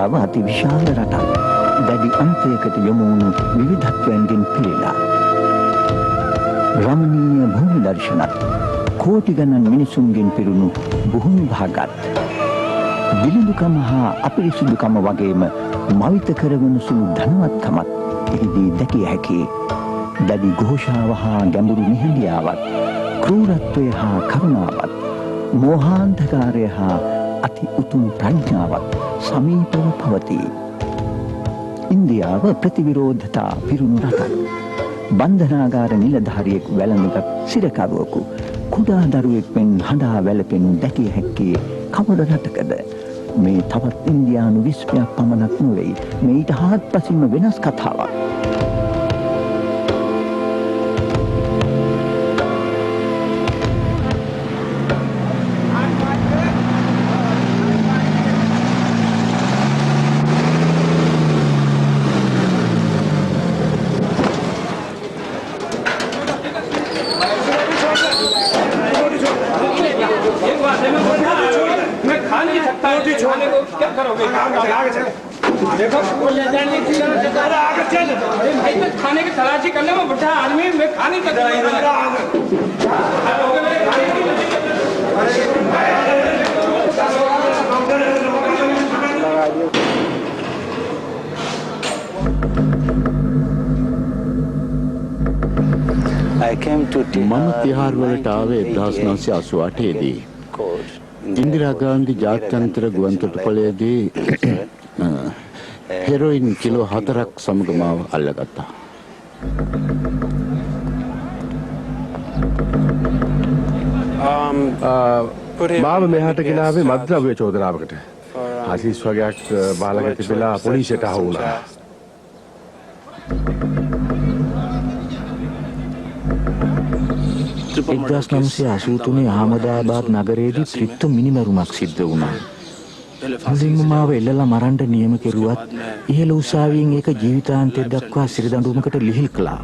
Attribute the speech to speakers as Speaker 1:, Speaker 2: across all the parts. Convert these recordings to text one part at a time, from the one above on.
Speaker 1: ඉන්දියාව අති විශාල රටක්. දැඩි අන්තයකට යොමු වුණු විවිධත්වයන්ගෙන් පිරීලා. රමණීය භූමි දර්ශනත්, කෝටි ගණන් මිනිසුන්ගෙන් පිරුණු භූමි භාගත්, දිලිඳුකම හා අපිරිසුදුකම වගේම මවිත කරවන සුළු ධනවත්කමත් එහිදී දැකිය හැකියි. දැඩි ഘോഷාව හා ගැඹුරු නිහඬියාවත්, ක්‍රූරත්වය හා කරුණාවත්, මෝහාන්ධකාරය හා අති උතුම් ප්‍රඥාවත් සමීපව පවතී. ඉන්දියාව ප්‍රතිවිරෝධතා පිරුණු රටක්. බන්ධනාගාර නිලධාරියෙක් වැළඳගත් සිරකරුවෙකු කුඩා දරුවෙක් මෙන් හඬා වැළපෙනු දැකිය හැක්කේ කවර රටකද? මේ තවත් ඉන්දියානු විස්මයක් පමණක් නොවෙයි. මේ ඊට හාත්පසින්ම වෙනස් කතාවක්.
Speaker 2: खाने की तलाशी करने में बैठा आदमी मैं खाने का
Speaker 3: මම තිහාර් වලට ආවේ 1988 දී. ඉන්දිරා ගාන්ධි ජාත්‍යන්තර ගුවන්තොටුපළේදී හෙරොයින් කිලෝ 4ක් සමග මාව අල්ලගත්තා.
Speaker 4: මාව මෙහාට ගෙනාවේ මත්ද්‍රව්‍ය චෝදනාවකට. හසිස් වගේක් බාලක තිබිලා පොලිසියට අහු වුණා.
Speaker 5: එක්දස් 983 අහමදාබාද් නගරයේදී ත්‍රිත්ව මිනිමරුමක් සිද්ධ වුණා. මුලින්ම මාව එල්ලලා මරන්න නියම කෙරුවත් ඉහළ උසාවියෙන් ඒක ජීවිතාන්තය දක්වා සිරදඬුවමකට ලිහිල් කළා.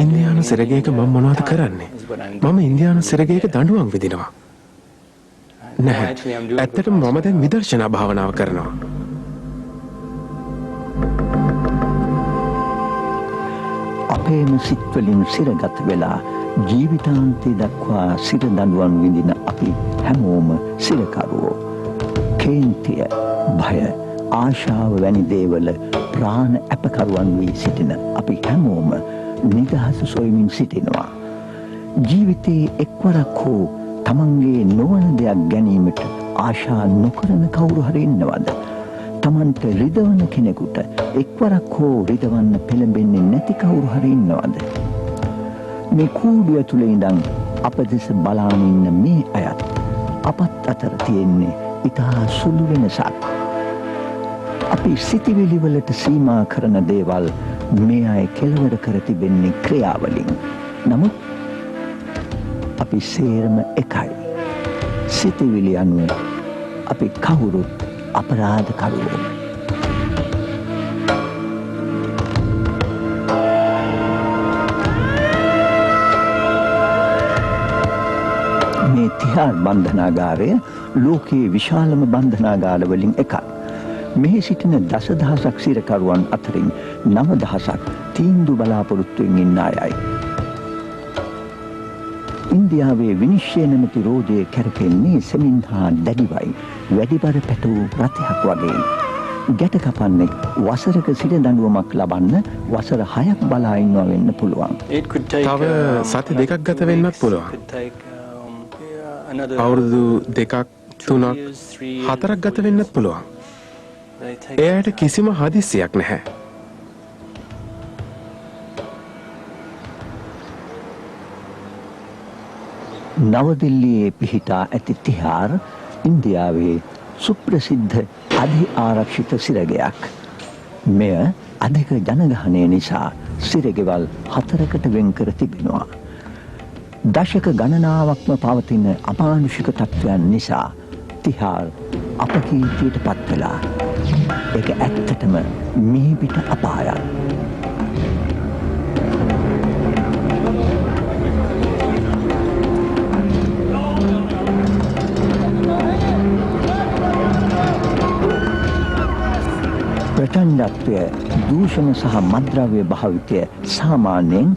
Speaker 4: ඉන්දියානු සිරගයක මම මොනවද කරන්නේ? මම ඉන්දියානු සිරගයක දඬුවම් විඳිනවා. නැහැ. ඇත්තටම මම දැන් විදර්ශනා භාවනාව කරනවා.
Speaker 1: අපේම සිත්වලින් සිරගත වෙලා ජීවිතාන්තය දක්වා සිර දඬුවම් විඳින අපි හැමෝම සිරකරුවෝ. කේන්තිය, භය, ආශාව වැනි දේවල ප්‍රාණ අපකරුවන් වී සිටින අපි හැමෝම නිදහස සොයමින් සිටිනවා. ජීවිතයේ එක්වරක් හෝ තමන්ගේ නොවන දෙයක් ගැනීමට ආශා නොකරන කවුරු හරි ඉන්නවද? තමන්ට රිදවන කෙනෙකුට එක්වරක් හෝ රිදවන්න පෙළඹෙන්නේ නැති කවුරු හරි ඉන්නවද? මේ කූඩුව තුළ ඉඳන් අප දෙස බලාගෙන ඉන්න මේ අයත් අපත් අතර තියෙන්නේ ඉතා සුළු වෙනසක්. අපි සිතිවිලි වලට සීමා කරන දේවල් මේ අය කෙලවර කර තිබෙන්නේ ක්‍රියාවලින්. නමුත් අපි සේරම එකයි. සිතිවිලි අනුව අපි කවුරුත් අපරාධකරුවෝ. මේ තිහාර් බන්ධනාගාරය ලෝකයේ විශාලම බන්ධනාගාර වලින් එකක්. මෙහි සිටින දසදහසක් සිරකරුවන් අතරින් 9000ක් තීන්දුව බලාපොරොත්තුවෙන් ඉන්න අයයි. ඉන්දියාවේ විනිශ්චය නැමැති රෝදය කැරකෙන්නේ සෙමින් හා දැඩිවයි වැඩිබර පැටවූ රථයක් වගේ. ගැට කපන්නෙක් වසරක සිර දඬුවමක් ලබන්න වසර 6ක් බලා ඉන්නවා වෙන්න පුළුවන්.
Speaker 4: තව සති දෙකක් ගත වෙන්නත් පුළුවන්. අවුරුදු 2ක් 3ක් 4ක් ගත වෙන්නත් පුළුවන්. එයාට කිසිම හදිස්සියක් නැහැ.
Speaker 1: නවදිල්ලියේ පිහිටා ඇති තිහාර් ඉන්දියාවේ සුප්‍රසිද්ධ අධි ආරක්ෂිත සිරගයක්. මෙය අධික ජනගහනය නිසා සිරගෙවල් 4කට වෙන් කර තිබෙනවා. දශක ගණනාවක්ම පවතින අමානුෂික තත්ත්වයන් නිසා තිහාර් අපකීර්තියට පත් වෙලා. ඒක ඇත්තටම මිහිපිට අපායක්. ප්‍රචණ්ඩත්වය, දූෂණ සහ මත්ද්‍රව්‍ය භාවිතය සාමාන්‍යයෙන්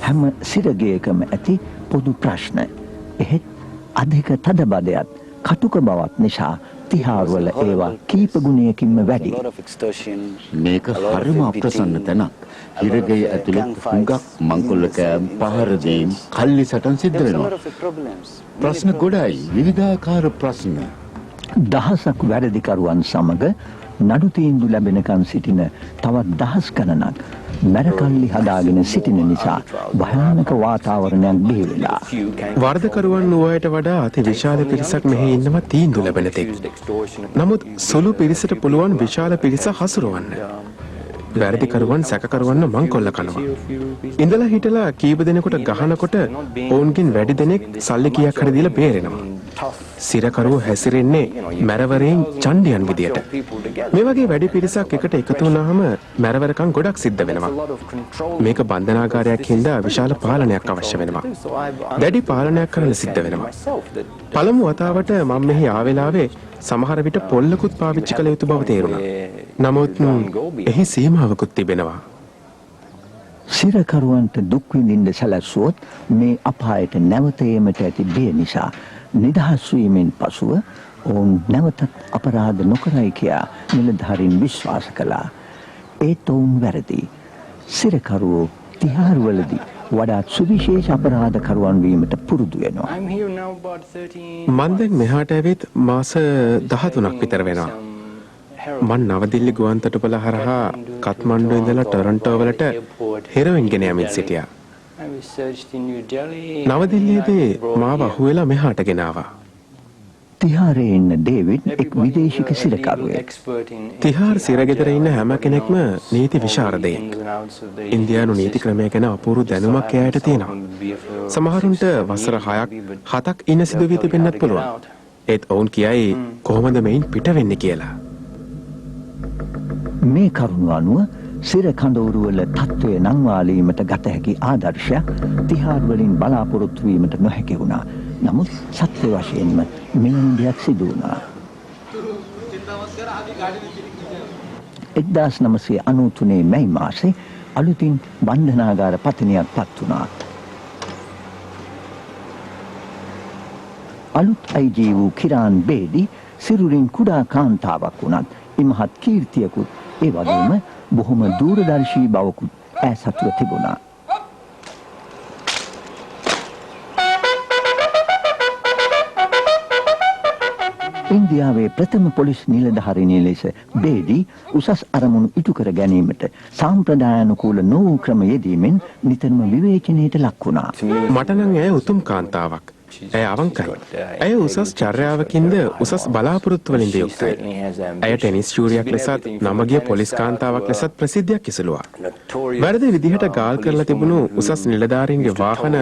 Speaker 1: හැම සිරගයකම ඇති පොදු ප්‍රශ්න. එහෙත් අධික තදබදයත් කටුක බවත් නිසා තිහාර්වල ඒවා කීප ගුණයකින්ම වැඩි.
Speaker 3: මේක හරිම අප්‍රසන්න තැනක්. හිරගෙය ඇතුළේ හුඟක් මංකොල්ල කෑම්, පහර දීම්, කල්ලි සටන් සිද්ධ වෙනවා. ප්‍රශ්න ගොඩයි, විවිධාකාර ප්‍රශ්න.
Speaker 1: දහසක් වැරදිකරුවන් සමග නඩු තීන්දු ලැබෙනකන් සිටින තවත් දහස් ගණනක් මැරකල්ලි හදාගෙන සිටින නිසා භයානක වාතාවරණයක් බිහි වෙලා.
Speaker 4: වර්ධකරුවන් වූයට වඩා අති විශාල පිරිසක් මෙහි ඉන්නවා තීන්දුව ලැබෙන තෙක්. නමුත් සුළු පිරිසට පුළුවන් විශාල පිරිස හසුරවන්න. වැරදිකරුවන් සැකකරුවන්ව මංකොල්ල කනවා. ඉඳලා හිටලා කීප දෙනෙකුට ගහනකොට ඔවුන්ගෙන් වැඩි දෙනෙක් සල්ලි කීයක් හරි දීලා බේරෙනවා. සිරකරුවෝ හැසිරෙන්නේ මැරවරයෙන් චණ්ඩියන් විදියට. මේ වගේ වැඩි පිරිසක් එකට එකතු වුණාම මැරවරකම් ගොඩක් සිද්ධ වෙනවා. මේක බන්ධනාගාරයක් හින්දා විශාල පාලනයක් අවශ්‍ය වෙනවා. දැඩි පාලනයක් කරන්න සිද්ධ වෙනවා. පළමු වතාවට මම මෙහි ආවෙලාවේ සමහර විට පොල්ලකුත් පාවිච්චි කළ යුතු බව තේරුණා. නමුත් එහි සීමාවකුත් තිබෙනවා.
Speaker 1: සිරකරුවන්ට දුක් විඳින්න සැලැස්සුවොත් මේ අපායට නැවත ඒමට ඇති බිය නිසා නිදහස් වීමෙන් පසුව ඔවුන් නැවතත් අපරාධ නොකරයි කියා නිලධාරීන් විශ්වාස කළා. ඒත් ඔවුන් වැරදි. සිරකරුවෝ තිහාර්වලදී වඩාත් සුවිශේෂ අපරාධකරුවන් වීමට පුරුදු වෙනවා.
Speaker 4: මන් දැන් මෙහාට ඇවිත් මාස 13ක් විතර වෙනවා. මන් නවදිල්ලි ගුවන්තොටුපළ හරහා කත්මණ්ඩු ඉඳලා ටොරන්ටෝ වලට හෙරොයින් ගෙන යමින් සිටියා. නවදිල්ලියේදී මාව අහුවෙලා මෙහාට ගෙනාවා.
Speaker 1: තිහාරේ ඉන්න ඩේවිඩ් එක් විදේශික සිරකරුවෙක්.
Speaker 4: තිහාර් සිරගෙදර ඉන්න හැම කෙනෙක්ම නීති විශාරදයෙක්. ඉන්දියානු නීති ක්‍රමය ගැන අපූර්ව දැනුමක් එයාට තියෙනවා. සමහරුන්ට වසර 6ක් 7ක් ඉන්න සිදු වී තිබෙන්නත් පුළුවන්. ඒත් ඔවුන් කියයි කොහොමද මෙයින් පිට වෙන්නේ කියලා.
Speaker 1: මේ කරුණ අනුව සිර කඳවුරුවල තත්ත්වය නංවාලීමට ගත හැකි ආදර්ශයක් තිහාර් වලින් බලාපොරොත්තු වීමට නොහැකි වුණා. නමුත් සත්‍ය වශයෙන්ම මෙවැනි දෙයක් සිදු වුණා. 1993 මැයි මාසේ අලුතින් බන්ධනාගාර පතනයක් පත් වුණා. අලුත් IG වූ කිරාන් බේඩි සිරුරින් කුඩා කාන්තාවක් වුණත් ඉමහත් කීර්තියකුත් ඒ වගේම බොහොම දූරදර්ශී බවකුත් ඈ සතුව තිබුණා. ඉන්දියාවේ ප්‍රථම පොලිස් නිලධාරිණිය ලෙස බේඩි උසස් අරමුණු ඉටු කර ගැනීමට සාම්ප්‍රදායානුකූල නොවූ ක්‍රම යෙදීමෙන් නිතරම විවේචනයට ලක් වුණා.
Speaker 4: මට නම් ඇය උතුම් කාන්තාවක්. ඇය අවංකයි. ඇය උසස් චර්යාවකින්ද උසස් බලාපොරොත්තු වලින්ද යුක්තයි. ඇය ටෙනිස් ශූරියක් ලෙසත් නමගිය පොලිස් කාන්තාවක් ලෙසත් ප්‍රසිද්ධියක් ඉසුළුවා. වැරදි විදිහට ගාල් කරලා තිබුණු උසස් නිලධාරීන්ගේ වාහන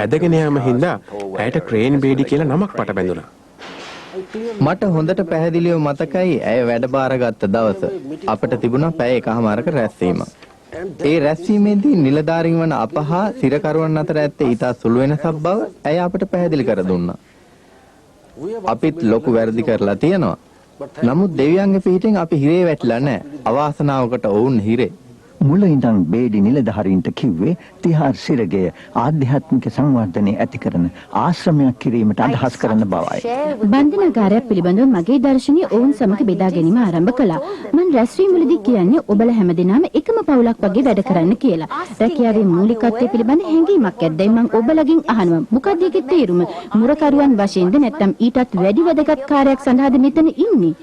Speaker 4: ඇදගෙන යාම හින්දා ඇයට ක්‍රේන් බේඩි කියලා නමක් පට බැඳුණා.
Speaker 6: මට හොඳට පැහැදිලිව මතකයි ඇය වැඩ බාරගත්ත දවස අපට තිබුණා පැය එකමාරක රැස්වීමක්. ඒ රැස්වීමේදී නිලධාරීන් වන අප හා සිරකරුවන් අතර ඇත්තේ ඊටා සුළු වෙනසක් බව ඇය අපට පැහැදිලි කර දුන්නා. අපිත් ලොකු වැරදි කරලා තියෙනවා. නමුත් දෙවියන්ගේ පිහිටෙන් අපි හිරේ වැටිලා නැහැ. අවාසනාවකට ඔවුන් හිරේ.
Speaker 1: මුල ඉඳන් බේඩි නිලධාරීන්ට කිව්වේ තිහාර් සිරගය ආධ්‍යාත්මික සංවර්ධනය ඇති කරන ආශ්‍රමයක් කිරීමට අදහස් කරන බවයි.
Speaker 7: බන්ධනාගාරයක් පිළිබඳව මගේ දර්ශනය ඔවුන් සමග බෙදා ගැනීම ආරම්භ කළා. මම රැස්වීම වලදී කියන්නේ ඔබලා හැමදෙනාම එකම පවුලක් වගේ වැඩ කරන්න කියලා. රැකියාවේ මූලිකත්වය පිළිබඳ හැඟීමක් ඇද්දයි මම ඔබලගෙන් අහනවා. මොකක්ද ඒකේ තේරුම? මුරකරුවන් වශයෙන්ද නැත්නම් ඊටත් වැඩි වැදගත් කාර්යයක් සඳහාද මෙතන ඉන්නේ?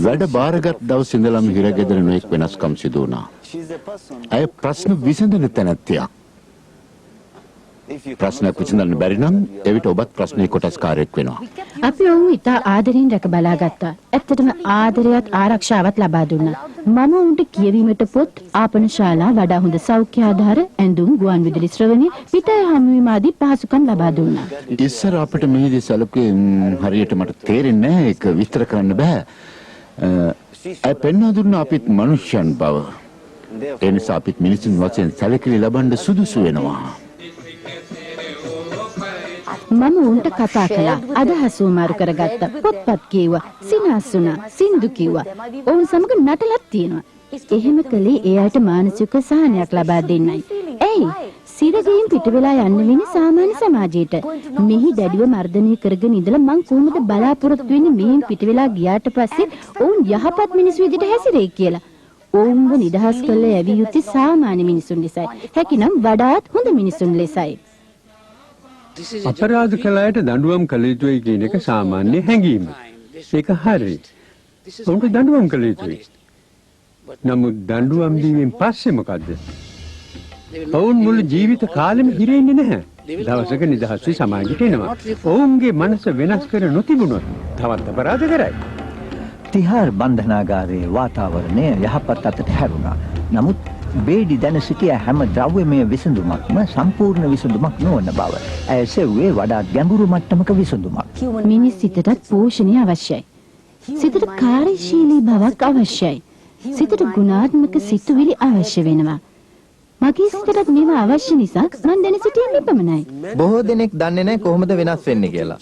Speaker 3: වැඩ බාරගත් දවස් ඉඳලම හිරගෙදර නොඑක් වෙනස්කම් සිදු වුණා. ඇය ප්‍රශ්න විසඳන තැනැත්තියක්. ප්‍රශ්නයක් විසඳන්න බැරි නම් එවිට ඔබත් ප්‍රශ්නයේ කොටස්කාරයෙක් වෙනවා.
Speaker 7: අපි ඔවුන් ඉතා ආදරෙන් රැක බලා ගත්තා. ඇත්තටම ආදරයත් ආරක්ෂාවත් ලබා දුන්නා. මම ඔවුන්ට කියවීමට පොත්, ආපන ශාලා, වඩා හොඳ සෞඛ්‍ය ආධාර, ඇඳුම්, ගුවන් විදුලි ශ්‍රවණය, පිටය හමුවීම ආදී පහසුකම් ලබා දුන්නා.
Speaker 3: ඉස්සර අපිට මේදී සැලකුවේ හරියට මට තේරෙන්නේ නැහැ. ඒක විස්තර කරන්න බෑ. ඇය පෙන්වා දුන්න අපිත් මනුෂ්‍යයන් බව. ඒ නිසා අපිත් මිනිසුන් වශයෙන් සැලකිලි ලබන්න සුදුසු වෙනවා.
Speaker 7: මම උන්ට කතා කළා. අදහස් උමාරු කරගත්තා. පොත්පත් කිව්වා. සිනාසුණා. සින්දු කිව්වා. ඔවුන් සමග නටලක් තියෙනවා. එහෙම කළේ ඒ අයට මානසික සහනයක් ලබා දෙන්නයි. ඇයි? සිරගෙයින් පිට වෙලා යන්න වෙන්නේ සාමාන්‍ය සමාජයට. මෙහි දැඩිව මර්ධනය කරගෙන ඉඳලා මං කොහොමද බලාපොරොත්තු වෙන්නේ මෙහෙන් පිට වෙලා ගියාට පස්සේ ඔවුන් යහපත් මිනිස්සු විදිහට හැසිරෙයි කියලා. ඔවුන්ව නිදහස් කළ යැවිය යුත්තේ සාමාන්‍ය මිනිසුන් ලෙසයි. හැකිනම් වඩාත් හොඳ මිනිසුන් ලෙසයි.
Speaker 8: අපරාධ කළායට දඬුවම් කළ යුතුයි කියන එක සාමාන්‍ය හැඟීම. ඒක හරි. උන්ට දඬුවම් කළ යුතුයි. නමුත් දඬුවම් දීමෙන් පස්සේ මොකද්ද? ඔවුන් මුළු ජීවිත කාලෙම හිරෙන්නේ නැහැ. දවසක නිදහස් වී සමාජයට එනවා. ඔවුන්ගේ මනස වෙනස් කර නොතිබුණොත් තවත් අපරාධ කරයි.
Speaker 1: තිහාර් බන්ධනාගාරයේ වාතාවරණය යහපත් අතට හැරුණා. නමුත් බේඩි දැන සිටිය හැම ද්‍රව්‍යමය විසඳුමක්ම සම්පූර්ණ විසඳුමක් නොවන බව. ඇය සෙව්වේ වඩාත් ගැඹුරු මට්ටමක විසඳුමක්.
Speaker 7: මිනිස් සිතට පෝෂණය අවශ්‍යයි. සිතට කාර්යශීලී බවක් අවශ්‍යයි. සිතට ගුණාත්මක සිතුවිලි අවශ්‍ය වෙනවා. මගේ සිතට මේවා අවශ්‍ය නිසා මම දැන සිටින්නේ පමණයි.
Speaker 6: බොහෝ දෙනෙක් දන්නේ නැහැ කොහොමද වෙනස් වෙන්නේ කියලා.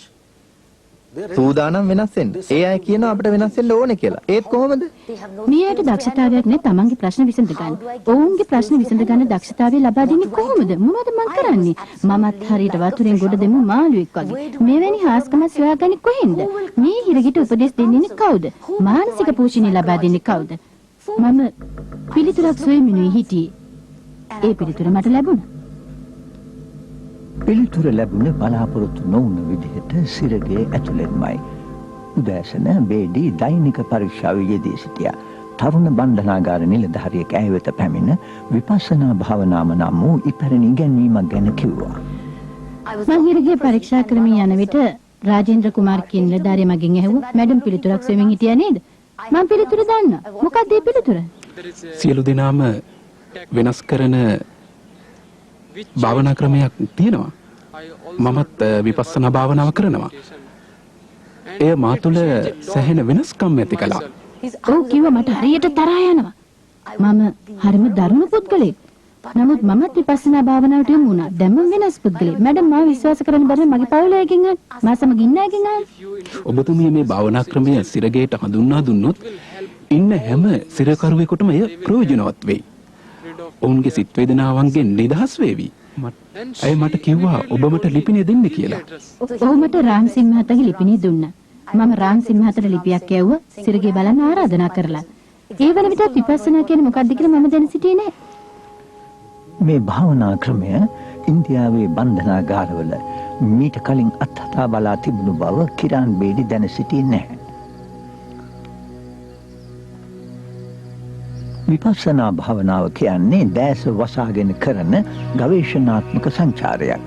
Speaker 6: සූදානම් වෙනස් වෙන්න. ඒ අය කියනවා අපිට වෙනස් වෙන්න ඕනේ කියලා. ඒත් කොහොමද?
Speaker 7: මේ අයට දක්ෂතාවයක් නැහැ තමන්ගේ ප්‍රශ්න විසඳ ගන්න. ඔවුන්ගේ ප්‍රශ්න විසඳ ගන්න දක්ෂතාවය ලබා දෙන්නේ කොහොමද? මොනවද මං කරන්නේ? මමත් හරියට වතුරෙන් ගොඩ දෙමු මාළුවෙක් වගේ. මෙවැනි හාස්කම සොයාගන්නේ කොහෙන්ද? මේ හිරගෙට උපදෙස් දෙන්නේ කවුද? මානසික පෝෂණය ලබා දෙන්නේ කවුද? මම පිළිතුරක් සොයමිනුයි හිටියේ. ඒ පිළිතුර මට ලැබුණා.
Speaker 1: පිළිතුර ලැබුණ බලාපොරොත්තු නොවුන විදිහට සිරගේ ඇතුළෙන්මයි. උදෑසන බේඩි දෛනික පරීක්ෂාවේ යෙදී සිටියා. තරුණ බන්ධනාගාර නිලධාරියෙක් ඇය වෙත පැමිණ විපස්සනා භාවනාව නම් වූ ඉපැරණි ඉගැන්වීමක් ගැන කිව්වා.
Speaker 7: මං හිරගේ පරීක්ෂා කරමින් යන විට රාජේන්ද්‍ර කුමාර් කියන නිලධාරියා මගෙන් ඇහුවා මැඩම් පිළිතුරක් සොයමින් හිටියා නේද? මම පිළිතුර දන්නා. මොකක්ද ඒ පිළිතුර?
Speaker 4: සියලු දෙනාම වෙනස් කරන භාවනා ක්‍රමයක් තියෙනවා. මමත් විපස්සනා භාවනාව කරනවා. එය මා තුළ සැහෙන වෙනස්කම් ඇති කළා.
Speaker 7: ඔව් කිව්වා මට හරියට තරහා යනවා. මම හරිම දරුණු පුද්ගලෙක්. නමුත් මමත් විපස්සනා භාවනාවට යමු වුණා. දැන් මම වෙනස් පුද්ගලෙක්. මැඩම් මාව විශ්වාස කරන්න බැරි මගේ පවුලේ අයගෙන් මා සමග ඉන්න අයගෙන්
Speaker 4: ඔබතුමිය මේ භාවනා ක්‍රමය සිරගේට හඳුන්වා දුන්නොත් ඉන්න හැම සිරකරුවෙකුටම එය ප්‍රයෝජනවත් වෙයි. ඔවුන්ගේ සිත් වේදනාවන්ගෙන් නිදහස් වේවි. ඇය මට කිව්වා ඔබ මට ලිපිනය දෙන්න කියලා.
Speaker 7: ඔහු මට රාම් සිංහතගේ ලිපිනය දුන්නා. මම රාම් සිංහතට ලිපියක් යවුවා සිරගේ බලන්න ආරාධනා කරලා. ඒ වන විටත් විපස්සනා කියන්නේ මොකක්ද කියලා මම දැන සිටියේ නෑ.
Speaker 1: මේ භාවනා ක්‍රමය ඉන්දියාවේ බන්ධනාගාරවල මීට කලින් අත්හදා බලා තිබුණු බව කිරාන් බේඩි දැන සිටියේ නැහැ. විපස්සනා භාවනාව කියන්නේ දැස වසාගෙන කරන ගවේෂණාත්මක සංචාරයක්.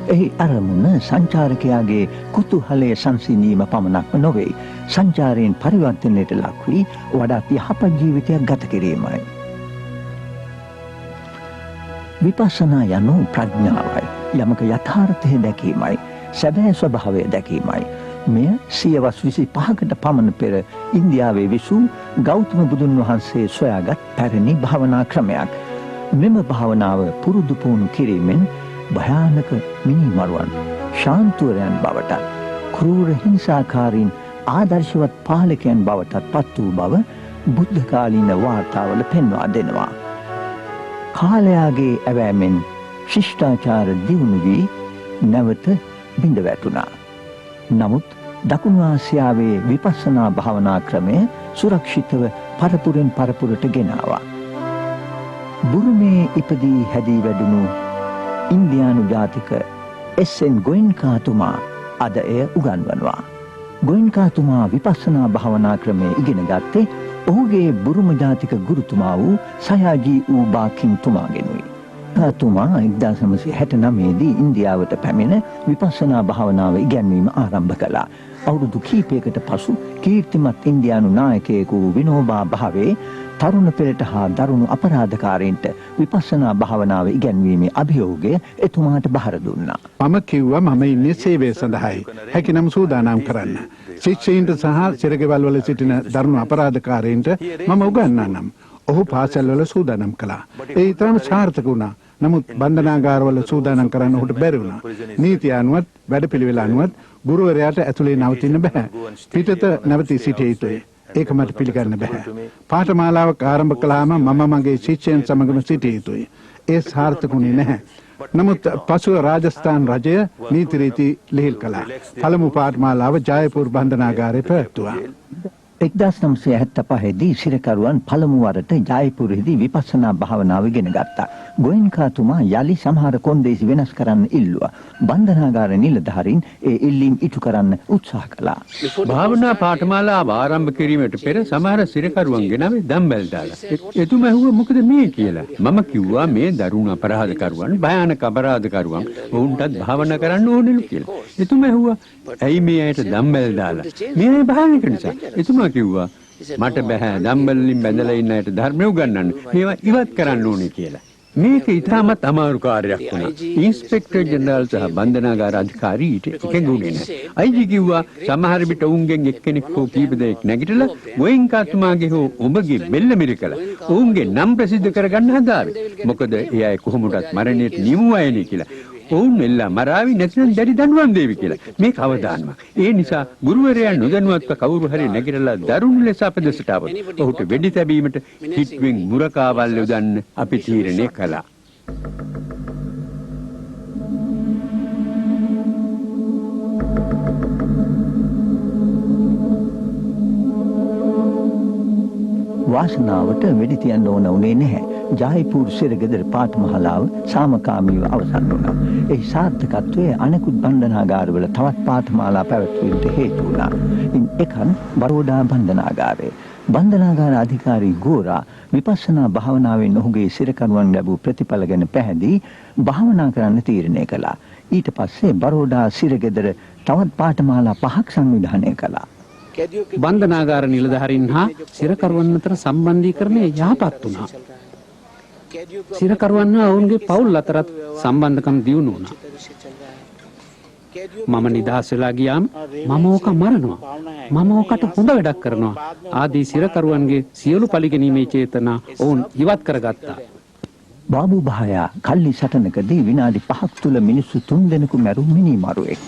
Speaker 1: එහි අරමුණ සංචාරකයාගේ කුතුහලයේ සංසිඳීම පමණක්ම නොවේ. සංචාරයෙන් පරිවර්තනයට ලක් වී වඩාත් යහපත් ජීවිතයක් ගත කිරීමයි. විපස්සනා යනු ප්‍රඥාවයි. යමක යථාර්ථය දැකීමයි. සැබෑ ස්වභාවය දැකීමයි. මෙය සියවස් 25කට පමණ පෙර ඉන්දියාවේ විසූ ගෞතම බුදුන් වහන්සේ සොයාගත් පැරණි භාවනා ක්‍රමයක්. මෙම භාවනාව පුරුදු පුහුණු කිරීමෙන් භයානක මිනිමරුවන් ශාන්තුවරයන් බවට ක්‍රූර හිංසාකාරීන් ආදර්ශවත් පාලකයන් බවටත් පත් වූ බව බුද්ධ කාලීන වාර්තාවල පෙන්වා දෙනවා. කාලයාගේ ඇවෑමෙන් ශිෂ්ටාචාර දියුණු වී නැවත බිඳ වැටුණා. නමුත් දකුණු ආසියාවේ විපස්සනා භාවනා ක්‍රමය සුරක්ෂිතව පරපුරෙන් පරපුරට ගෙනාවා. බුරුමේ ඉපදී හැදී වැඩුණු ඉන්දියානු ජාතික එස්.එන්. ගෝයන්කාතුමා අද එය උගන්වනවා. ගෝයන්කාතුමා විපස්සනා භාවනා ක්‍රමය ඉගෙන ගත්තේ ඔහුගේ බුරුම ජාතික ගුරුතුමා වූ සයාජී ඌබාකින් තුමාගෙනුයි. තුමා 1969 දී ඉන්දියාවට පැමිණ විපස්සනා භාවනාව ඉගැන්වීම ආරම්භ කළා. අවුරුදු කිහිපයකට පසු කීර්තිමත් ඉන්දියානු නායකයෙකු විනෝබා භාවේ තරුණ පෙරට හා දරුණු අපරාධකාරීන්ට විපස්සනා භාවනාව ඉගැන්වීමේ අභියෝගය එතුමාට බහර දුන්නා.
Speaker 9: මම කිව්වා මම ඉන්නේ සේවය සඳහායි. හැකිනම් සූදානම් කරන්න. ශික්ෂයින්ට සහ සිරගෙවල් වල සිටින දරුණු අපරාධකාරීන්ට මම උගන්වන්නම්. ඔහු පාසල්වල සූදානම් කළා. ඒ තරම් සාර්ථක වුණා. නමුත් බන්ධනාගාරවල සූදානම් කරන්න ඔහුට බැරි වුණා. නීතිය අනුවත් වැඩපිළිවෙල අනුවත් ගුරුවරයාට ඇතුලේ නවතින්න බෑ. පිටත නැවතී සිටිය යුතුයි. ඒක මට පිළිගන්න බෑ. පාඨමාලාවක් ආරම්භ කළාම මම මගේ ශිෂ්‍යයන් සමගම සිටිය යුතුයි. ඒ සාර්ථකුනේ නැහැ. නමුත් පසුව රාජස්ථාන් රජය නීති රීති ලිහිල් කළා. පළමු පාඨමාලාව ජයපුර බන්ධනාගාරයේ පැවැත්වුවා.
Speaker 1: 1975 දී සිරකරුවන් පළමු වරට ජයපුරෙහිදී විපස්සනා භාවනාව ඉගෙන ගත්තා. ගෝයන්කාතුමා යලි සමහර කොන්දේසි වෙනස් කරන්න ඉල්ලුවා. බන්ධනාගාර නිලධාරීන් ඒ ඉල්ලීම් ඉටු කරන්න උත්සාහ කළා.
Speaker 8: භාවනා පාඨමාලාව ආරම්භ කිරීමට පෙර සමහර සිරකරුවන් ගෙනාවේ දම්බැල් දාලා. එතුමා ඇහුවා මොකද මේ කියලා. මම කිව්වා මේ දරුණු අපරාධකරුවන්, භයානක අපරාධකරුවන් වුන්ටත් භාවනා කරන්න ඕනෙලු කියලා. එතුමා ඇහුවා ඇයි මේ අයට දම්බැල් දාලා? මේ අය භයානක නිසා. එතුමා කිව්වා මට බෑ දම්බැල් වලින් බැඳලා ඉන්න අයට ධර්මය උගන්වන්න. මේවා ඉවත් කරන්න ඕනේ කියලා. මේක ඉතාමත් අමාරු කාර්යයක් වුණා. ඉන්ස්පෙක්ටර් ජෙනරාල් සහ බන්ධනාගාර අධිකාරී ඊට එකඟුනේ නැහැ. අයිජි කිව්වා සමහර විට උන්ගෙන් එක්කෙනෙක් හෝ කීප දෙනෙක් නැගිටලා ගෝයන්කාතුමාගේ හෝ ඔබගේ බෙල්ල මිරිකලා ඔවුන්ගේ නම් ප්‍රසිද්ධ කරගන්න හදාවේ. මොකද ඒ අය කොහොමදත් මරණයට නියම අයනේ කියලා. ඔවුන් එල්ලා මරාවි නැතිනම් දැඩි දඬුවම් දෙවි කියලා. මේක අවදානමක්. ඒ නිසා ගුරුවරයා නොදැනුවත්ව කවුරු හරි නැගිටලා දරුණු ලෙස අපදෙසට આવොත් ඔහුට වෙඩි තැබීමට හිට්වෙන් මුරකාවල් යොදන්න අපි තීරණය කළා.
Speaker 1: වාසනාවට වෙඩි තියන්න ඕන උනේ නැහැ. ජයපුර සිරගෙදර පාඨමාලාව සාමකාමීව අවසන් වුණා. ඒ සාර්ථකත්වය අනෙකුත් බන්ධනාගාරවල තවත් පාඨමාලා පැවැත්වීමට හේතු වුණා. ඉන් එකක් බරෝඩා බන්ධනාගාරය. බන්ධනාගාර අධිකාරී ගෝරා විපස්සනා භාවනාවෙන් ඔහුගේ සිරකරුවන් ලැබූ ප්‍රතිඵල ගැන පැහැදී භාවනා කරන්න තීරණය කළා. ඊට පස්සේ බරෝඩා සිරගෙදර තවත් පාඨමාලා 5ක් සංවිධානය කළා.
Speaker 10: බන්ධනාගාර නිලධාරීන් හා සිරකරුවන් අතර සම්බන්ධීකරණය යහපත් වුණා. සිරකරුවන් හා ඔවුන්ගේ පවුල් අතරත් සම්බන්ධකම් දියුණු වුණා. මම නිදහස් වෙලා ගියාම මම ඕක මරනවා. මම ඕකට හොඳ වැඩක් කරනවා. ආදී සිරකරුවන්ගේ සියලු පරිගැනීමේ චේතනා ඔවුන් ඉවත් කරගත්තා.
Speaker 1: බාබු බහයා කල්ලි සටනකදී විනාඩි 5ක් තුල මිනිස්සු 3 දෙනෙකු මැරුම් මිනිමරුවෙක්.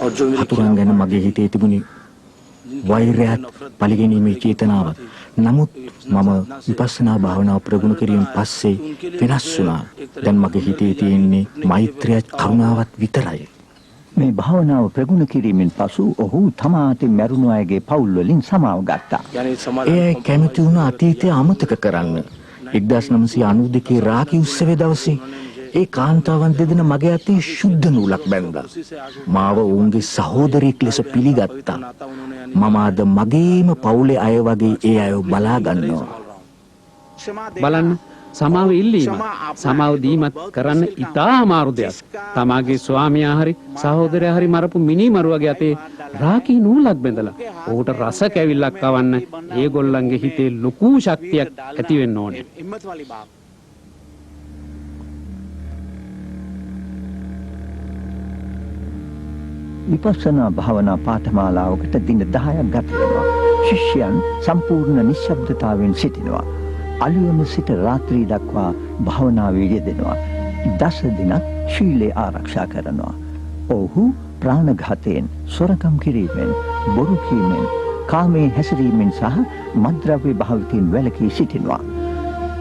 Speaker 5: හතුරන් ගැන මගේ හිතේ තිබුණේ වෛරයත් පරිගැනීමේ චේතනාවත්. නමුත් මම විපස්සනා භාවනාව ප්‍රගුණ කිරීමෙන් පස්සේ වෙනස් වුණා. දැන් මගේ හිතේ තියෙන්නේ මෛත්‍රියත් කරුණාවත් විතරයි.
Speaker 1: මේ භාවනාව ප්‍රගුණ කිරීමෙන් පසු ඔහු තමා අතින් මැරුණු අයගේ පවුල් වලින් සමාව ගත්තා.
Speaker 5: ඒ කැමති වුණ අතීතය අමතක කරන්න. 1992 රාකි උත්සවයේ දවසේ ඒ කාන්තාවන් දෙදෙන මගේ අතේ ශුද්ධ නූලක් බැඳලා මාව ඔවුන්ගේ සහෝදරියෙක් ලෙස පිළිගත්තා. මම අද මගේම පවුලේ අය වගේ ඒ අයව බලා ගන්නවා.
Speaker 10: බලන්න සමාව ඉල්ලීම සමාව දීමත් කරන්න ඉතා අමාරු දෙයක්. තමාගේ ස්වාමියා හරි සහෝදරයා හරි මරපු මිනිමරුවගේ අතේ රාකී නූලක් බැඳලා ඔහුට රස කැවිල්ලක් කවන්න ඒගොල්ලන්ගේ හිතේ ලොකු ශක්තියක් ඇති වෙන්න ඕනේ.
Speaker 1: විපස්සනා භාවනා පාඨමාලාවකට දින 10ක් ගත වෙනවා. ශිෂ්‍යයන් සම්පූර්ණ නිශ්ශබ්දතාවයෙන් සිටිනවා. අලුයම සිට රාත්‍රී දක්වා භාවනාවේ යෙදෙනවා. දස දිනක් ශීලය ආරක්ෂා කරනවා. ඔහු ප්‍රාණඝාතයෙන්, සොරකම් කිරීමෙන්, බොරු කීමෙන්, කාමයේ හැසිරීමෙන් සහ මත්ද්‍රව්‍ය භාවිතයෙන් වැළකී සිටිනවා.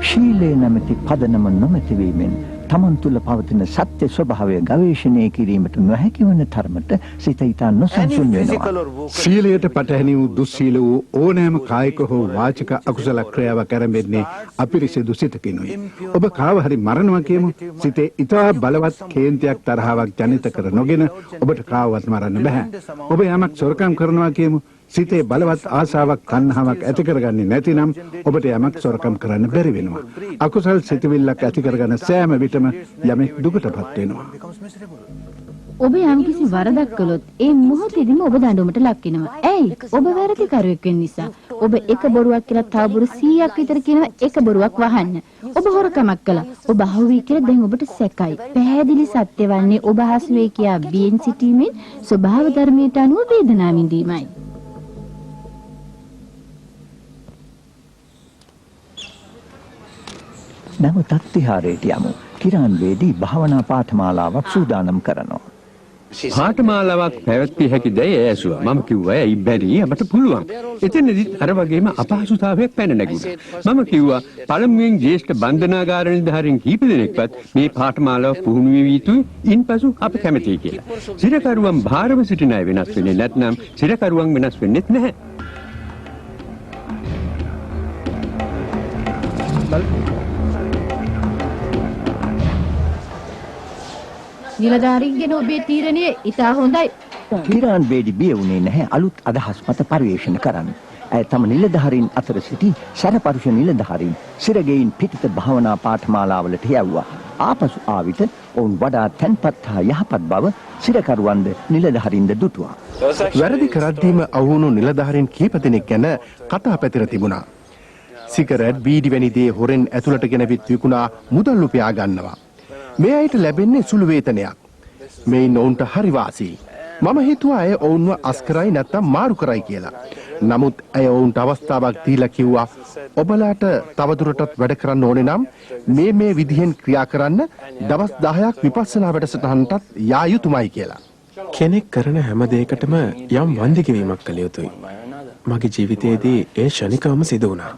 Speaker 1: ශීලය නැමැති පදනම නොමැති වීමෙන් තමන් තුළ පවතින සත්‍ය ස්වභාවය ගවේෂණය කිරීමට නොහැකි වන තරමට සිත ඉතා නොසන්සුන් වෙනවා.
Speaker 9: සීලයට පටහැනි වූ දුස්සීල වූ ඕනෑම කායික හෝ වාචික අකුසල ක්‍රියාවක් ආරම්භෙන්නේ අපිරිසිදු සිතකිනුයි. ඔබ කාව හරි මරනවා කියමු. සිතේ ඉතා බලවත් කේන්තියක් තරහාවක් ජනිත කර නොගෙන ඔබට කාවවත් මරන්න බෑ. ඔබ යමක් සොරකම් කරනවා කියමු. සිතේ බලවත් ආසාවක් තණ්හාවක් ඇති කරගන්නේ නැතිනම් ඔබට යමක් සොරකම් කරන්න බැරි වෙනවා. අකුසල් සිතවිල්ලක් ඇති කරගන්න සෑම විටම යමෙක් දුකටපත් වෙනවා.
Speaker 7: ඔබ යම්කිසි වරදක් කළොත් ඒ මොහොතේදීම ඔබ දඬුවමට ලක් වෙනවා. ඇයි? ඔබ වැරදිකරුවෙක් වෙන නිසා. ඔබ එක බොරුවක් කියලා තව බොරු 100ක් විතර කියනවා එක බොරුවක් වහන්න. ඔබ හොරකමක් කළා. ඔබ අහුවී කියලා දැන් ඔබට සැකයි. පැහැදිලි සත්‍ය වන්නේ ඔබ හසුවේ කියා බියෙන් සිටීමෙන් ස්වභාව ධර්මයට අනුව වේදනාව විඳීමයි.
Speaker 1: නැවතත් විහාරයට යමු. කිරාන්වේදී භාවනා පාඨමාලාවක් සූදානම් කරනවා.
Speaker 8: පාඨමාලාවක් පැවැත්විය හැකි දැයි ඇසුවා. මම කිව්වා ඇයි බැරි අපට පුළුවන්. එතනදිත් අර වගේම අපහසුතාවයක් පැන නැගුණා. මම කිව්වා පළමුවෙන් ජ්‍යෙෂ්ඨ බන්ධනාගාර නිලධාරීන් කීප දෙනෙක්වත් මේ පාඨමාලාව පුහුණු වෙවි යුතුයි. ඉන්පසු අප කැමතියි කියලා. සිරකරුවන් භාරව සිටින අය වෙනස් වෙන්නේ නැත්නම් සිරකරුවන් වෙනස් වෙන්නේත් නැහැ.
Speaker 7: නිලධාරීන්ගෙන ඔබේ තීරණය ඉතා හොඳයි.
Speaker 1: කිරාන්වේදී බිය වුණේ නැහැ අලුත් අදහස් මත පරිවේෂණ කරන්න. ඇය තම නිලධාරීන් අතර සිටි සැරපරුෂ නිලධාරීන් සිරගෙයින් පිටිත භාවනා පාඨමාලාවලට යැව්වා. ආපසු ආවිත ඔවුන් වඩා තැන්පත් හා යහපත් බව සිරකරුවන්ද නිලධාරීන්ද දුටුවා.
Speaker 4: වැරදි කරද්දීම අවුණු නිලධාරීන් කීප දෙනෙක් ගැන කතා පැතිර තිබුණා. සිගරට් බීඩි වැනි දේ හොරෙන් ඇතුළට ගෙනවිත් විකුණා මුදල් උපයා ගන්නවා. මේ අයට ලැබෙන්නේ සුළු වේතනයක්. මේන් ඔවුන්ට හරි වාසි. මම හිතුවා අය ඔවුන්ව අස්කරයි නැත්තම් මාරු කරයි කියලා. නමුත් ඇය ඔවුන්ට අවස්ථාවක් දීලා කිව්වා ඔබලාට තවදුරටත් වැඩ කරන්න ඕනේ නම් මේ විදිහෙන් ක්‍රියා කරන්න දවස් 10ක් විපස්සනා වැඩසටහනටත් යා යුතුමයි කියලා. කෙනෙක් කරන හැම දෙයකටම යම් වන්දිකවීමක් කළ යුතුයි. මගේ ජීවිතයේදී ඒ ෂණිකවම සිදු වුණා.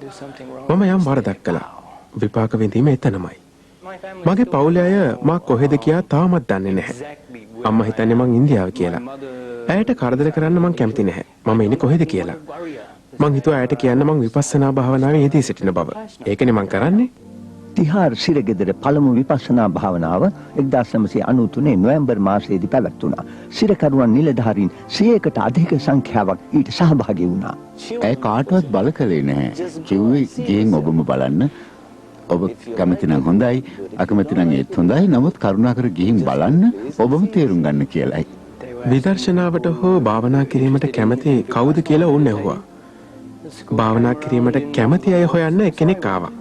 Speaker 4: මම යම් වරදක් කළා. විපාක විඳීම එතනමයි. මගේ පවුලේ අය මා කොහෙද කියා තාමත් දන්නේ නැහැ. අම්මා හිතන්නේ මං ඉන්දියාව කියලා. ඇයට කරදර කරන්න මං කැමති නැහැ. මම ඉන්නේ කොහෙද කියලා. මං හිතුවා ඇයට කියන්න මං විපස්සනා භාවනාවේ යෙදී සිටින බව. ඒකනේ මං කරන්නේ.
Speaker 1: තිහාර් සිරගෙදර පළමු විපස්සනා භාවනාව 1993 නොවැම්බර් මාසයේදී පැවැත්වුණා. සිරකරුවන් නිලධාරීන් 100කට අධික සංඛ්‍යාවක් ඊට සහභාගී වුණා.
Speaker 3: ඇය කාටවත් බල කළේ නැහැ. කිව්වේ ගිහින් ඔබම බලන්න. ඔබ කැමති නම් හොඳයි, අකමැති නම් ඒත් හොඳයි. නමුත් කරුණාකර ගිහින් බලන්න, ඔබම තේරුම් ගන්න කියලායි.
Speaker 4: විදර්ශනාවට හෝ භාවනා කිරීමට කැමති කවුද කියලා ඕන ඇහුවා. භාවනා කිරීමට කැමති අය හොයන්න එක්කෙනෙක් ආවා.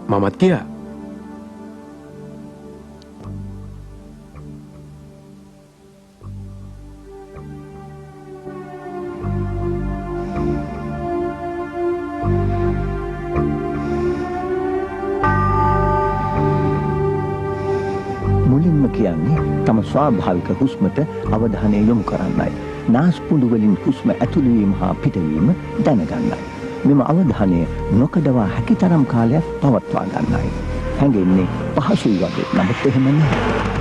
Speaker 4: මමත් ගියා.
Speaker 1: කියන්නේ තම ස්වාභාවික හුස්මට අවධානය යොමු කරන්නයි. නාස්පුඩු වලින් හුස්ම ඇතුළු වීම හා පිටවීම දැනගන්නයි. මෙම අවධානය නොකඩවා හැකි තරම් කාලයක් පවත්වා ගන්නයි. හැඟෙන්නේ පහසුයි වගේ. නමුත් එහෙම නැහැ.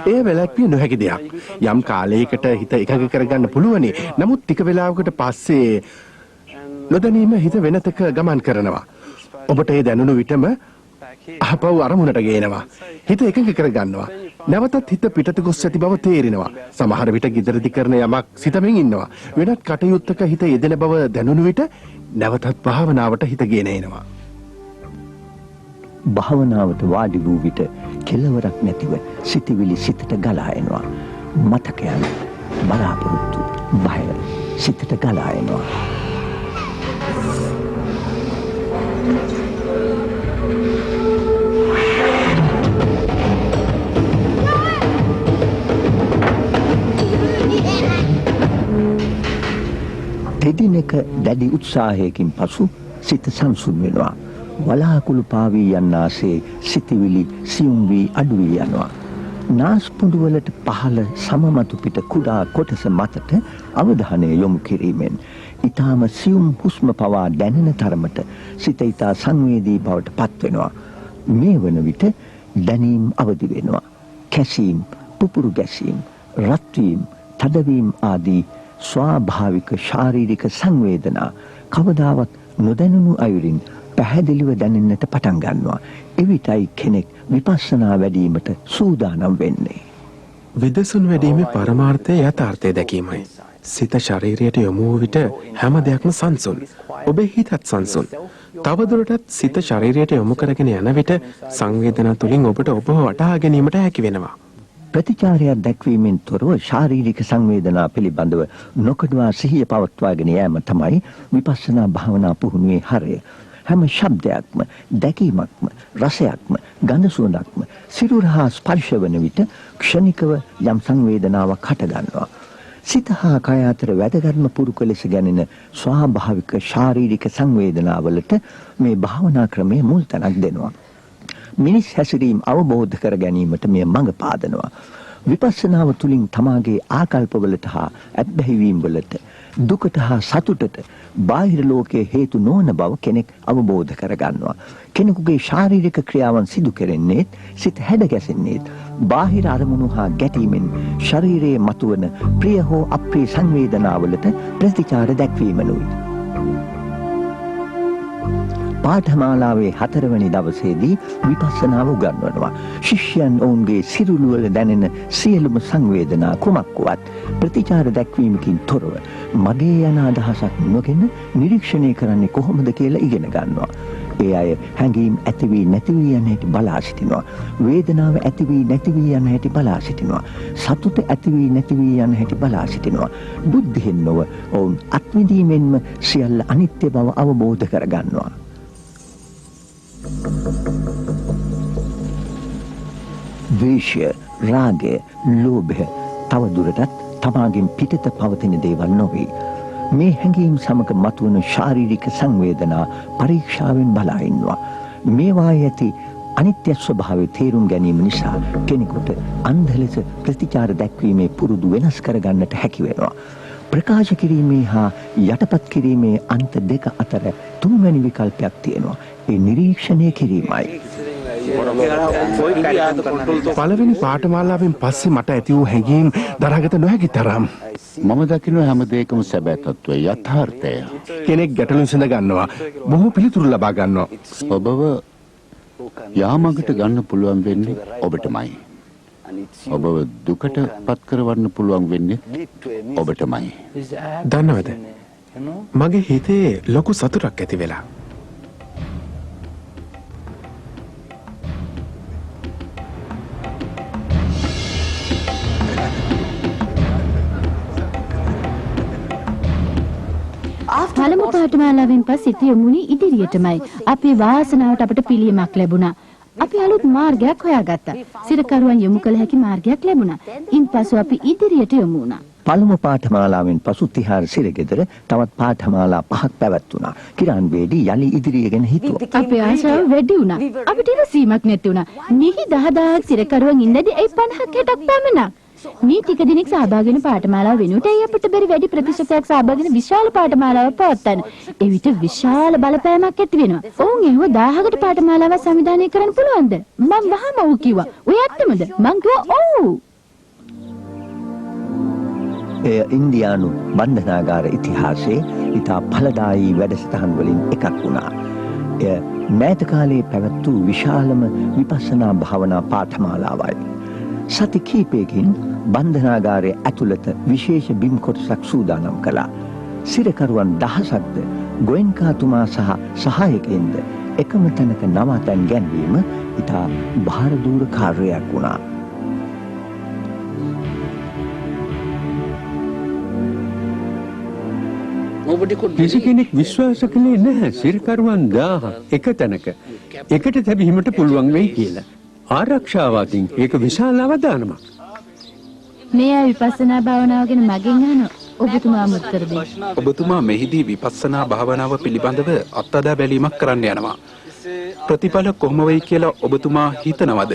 Speaker 4: එය වැළැක්විය නොහැකි දෙයක්. යම් කාලයකට හිත එකඟ කරගන්න පුළුවනි. නමුත් ටික වෙලාවකට පස්සේ නොදැනීම හිත වෙනතක ගමන් කරනවා. ඔබට ඒ දැනුණු විටම ආපහු අරමුණට ගේනවා. හිත එකඟ කරගන්නවා. නැවතත් හිත පිටත ගොස් ඇති බව තේරෙනවා. සමහර විට ගෙදරදි කරන යමක් සිතමින් ඉන්නවා. වෙනත් කටයුත්තක හිත යෙදෙන බව දැනුණු විට නැවතත් භාවනාවට හිත ගෙන එනවා.
Speaker 1: භාවනාවට වාඩි වූ විට කෙලවරක් නැතිව සිතවිලි සිතට ගලා එනවා. මතකයන්, බලාපොරොත්තු, බය සිතට ගලා එනවා. දෙදිනක දැඩි උත්සාහයකින් පසු සිත සංසුන් වෙනවා. වලාකුළු පාවී යන්නාසේ සිතවිලි සියුම් වී අඩු වී යනවා. නාස්පුඩු වලට පහළ සමමතු පිට කුඩා කොටස මතට අවධානය යොමු කිරීමෙන් ඊටාම සියුම් හුස්ම පවා දැනෙන තරමට සිත ඊටා සංවේදී බවට පත් වෙනවා. මේ වන විට දැනීම් අවදි වෙනවා. කැසීම්, පුපුරු ගැසීම්, රත් වීම, තදවීම ආදී ස්වාභාවික ශාරීරික සංවේදනා කවදාවත් නොදැනුණු අයුරින් පැහැදිලිව දැනෙන්නට පටන් ගන්නවා. එවිටයි කෙනෙක් විපස්සනා වැඩීමට සූදානම් වෙන්නේ.
Speaker 4: විදසුන් වැඩීමේ පරමාර්ථය යථාර්ථය දැකීමයි. සිත ශරීරයට යොමු වූ විට හැම දෙයක්ම සංසුන්. ඔබේ හිතත් සංසුන්. තවදුරටත් සිත ශරීරයට යොමු කරගෙන යන විට සංවේදනා තුලින් ඔබට ඔබව වටහා ගැනීමට හැකි වෙනවා.
Speaker 1: ප්‍රතිචාරයක් දැක්වීමෙන් තොරව ශාරීරික සංවේදනා පිළිබඳව නොකඩවා සිහිය පවත්වාගෙන යාම තමයි විපස්සනා භාවනා පුහුණුවේ හරය. හැම ශබ්දයක්ම, දැකීමක්ම, රසයක්ම, ගඳ සුවඳක්ම සිරුර හා ස්පර්ශ වන විට ක්ෂණිකව යම් සංවේදනාවක් හටගන්නවා. සිත හා කය අතර වැදගත්ම පුරුක ලෙස ගැනෙන ස්වාභාවික ශාරීරික සංවේදනාවලට මේ භාවනා ක්‍රමය මුල් තැනක් දෙනවා. මිනිස් හැසිරීම අවබෝධ කර ගැනීමට මෙය මඟ පාදනවා. විපස්සනාව තුළින් තමාගේ ආකල්පවලට හා ඇබ්බැහිවීම් වලට දුකට හා සතුටට බාහිර ලෝකයේ හේතු නොවන බව කෙනෙක් අවබෝධ කරගන්නවා. කෙනෙකුගේ ශාරීරික ක්‍රියාවන් සිදු කෙරෙන්නේත් සිත හැඩ ගැසෙන්නේත් බාහිර අරමුණු හා ගැටීමෙන් ශරීරයේ මතුවන ප්‍රිය හෝ අප්‍රිය සංවේදනාවලට ප්‍රතිචාර දැක්වීමනුයි. පාඨමාලාවේ 4 වෙනි දවසේදී විපස්සනාව උගන්වනවා. ශිෂ්‍යයන් ඔවුන්ගේ සිරුරු වල දැනෙන සියලුම සංවේදනා කුමක් වුවත් ප්‍රතිචාර දැක්වීමකින් තොරව මගේ යන අදහසක් නොගෙන නිරීක්ෂණය කරන්නේ කොහොමද කියලා ඉගෙන ගන්නවා. ඒ අය හැඟීම් ඇති වී නැති වී යන හැටි බලා සිටිනවා. වේදනාව ඇති වී නැති වී යන හැටි බලා සිටිනවා. සතුට ඇති වී නැති වී යන හැටි බලා සිටිනවා. බුද්ධියෙන් නොව ඔවුන් අත්විඳීමෙන්ම සියල්ල අනිත්‍ය බව අවබෝධ කරගන්නවා. ද්වේෂය, රාගය, ලෝභය තවදුරටත් තමාගෙන් පිටත පවතින දේවල් නොවේ. මේ හැඟීම් සමග මතුවන ශාරීරික සංවේදනා පරීක්ෂාවෙන් බලා ඉන්නවා. මේවායේ ඇති අනිත්‍ය ස්වභාවය තේරුම් ගැනීම නිසා කෙනෙකුට අන්ධ ලෙස ප්‍රතිචාර දැක්වීමේ පුරුදු වෙනස් කරගන්නට හැකි වෙනවා. ප්‍රකාශ කිරීමේ හා යටපත් කිරීමේ අන්ත දෙක අතර තුන්වැනි විකල්පයක් තියෙනවා. ඒ නිරීක්ෂණය කිරීමයි.
Speaker 4: පළවෙනි පාඨමාලාවෙන් පස්සේ මට ඇති වූ හැඟීම් දරාගත නොහැකි තරම්.
Speaker 3: මම දකින හැම දෙයකම සැබෑ තත්ත්වය යථාර්ථය.
Speaker 4: කෙනෙක් ගැටලුම් විසඳ ගන්නවා. බොහෝ පිළිතුරු ලබා ගන්නවා.
Speaker 3: ඔබව යාමකට ගන්න පුළුවන් වෙන්නේ ඔබටමයි. ඔබව දුකට පත් කරවන්න පුළුවන් වෙන්නේ ඔබටමයි.
Speaker 4: දන්නවද? මගේ හිතේ ලොකු සතුටක් ඇති වෙලා.
Speaker 7: පළමු පාඨමාලාවෙන් පස්සේ තියමුණි ඉදිරියටමයි. අපේ වාසනාවට අපට පිළියමක් ලැබුණා. අපි අලුත් මාර්ගයක් හොයාගත්තා. සිරකරුවන් යොමු කළ හැකි මාර්ගයක් ලැබුණා. ඉන්පසු අපි ඉදිරියට යමු වුණා.
Speaker 1: පළමු පාඨමාලාවෙන් පසු තිහාර සිරගෙදර තවත් පාඨමාලා 5ක් පැවැත්වුණා. කිරාන්වේදී යලි ඉදිරියගෙන හිතුවා.
Speaker 7: අපේ ආශාව වැඩි වුණා. අපිට ඉවසීමක් නැති වුණා. නිහි 10000ක් සිරකරුවන් ඉඳදී ඒ 50ක් 60ක් පමණක්. මේ ටික දිනක් සහභාගී වෙන පාඨමාලාව වෙනුවට අපිට බැරි වැඩි ප්‍රතිශතයක් සහභාගී වෙන විශාල පාඨමාලාවක් පවත්වන්න. ඒ විට විශාල බලපෑමක් ඇති වෙනවා. ඔවුන් එහෙව 1000කට පාඨමාලාවක් සංවිධානය කරන්න පුළුවන්ද? මම වහම ඔව් කිව්වා. ඔය ඇත්තමද? මං කිව්වා ඔව්.
Speaker 1: එය ඉන්දියානු බන්ධනාගාර ඉතිහාසයේ ඉතා ඵලදායී වැඩසටහන් වලින් එකක් වුණා. එය මෑත කාලයේ පැවැත් වූ විශාලම විපස්සනා භාවනා පාඨමාලාවයි. සති කීපයකින් බන්ධනාගාරයේ ඇතුළත විශේෂ බිම් කොටසක් සූදානම් කළා. සිරකරුවන් දහසක්ද ගෝයන්කාතුමා සහ සහායකයින්ද එකම තැනක නවාතැන් ගැන්වීම ඉතා භාරදූර කාර්යයක් වුණා.
Speaker 8: කිසි කෙනෙක් විශ්වාස කළේ නැහැ සිරකරුවන් 1000 එක තැනක එකට තැබීමට පුළුවන් වෙයි කියලා. ආරක්ෂාවකින් ඒක විශාල අවදානමක්.
Speaker 7: මේ අය විපස්සනා භාවනාව ගැන මගෙන් අහන ඔබතුමා උත්තර දෙන්න.
Speaker 4: ඔබතුමා මෙහිදී විපස්සනා භාවනාව පිළිබඳව අත්අදා බැලීමක් කරන්න යනවා. ප්‍රතිඵල කොහොම වෙයි කියලා ඔබතුමා හිතනවද?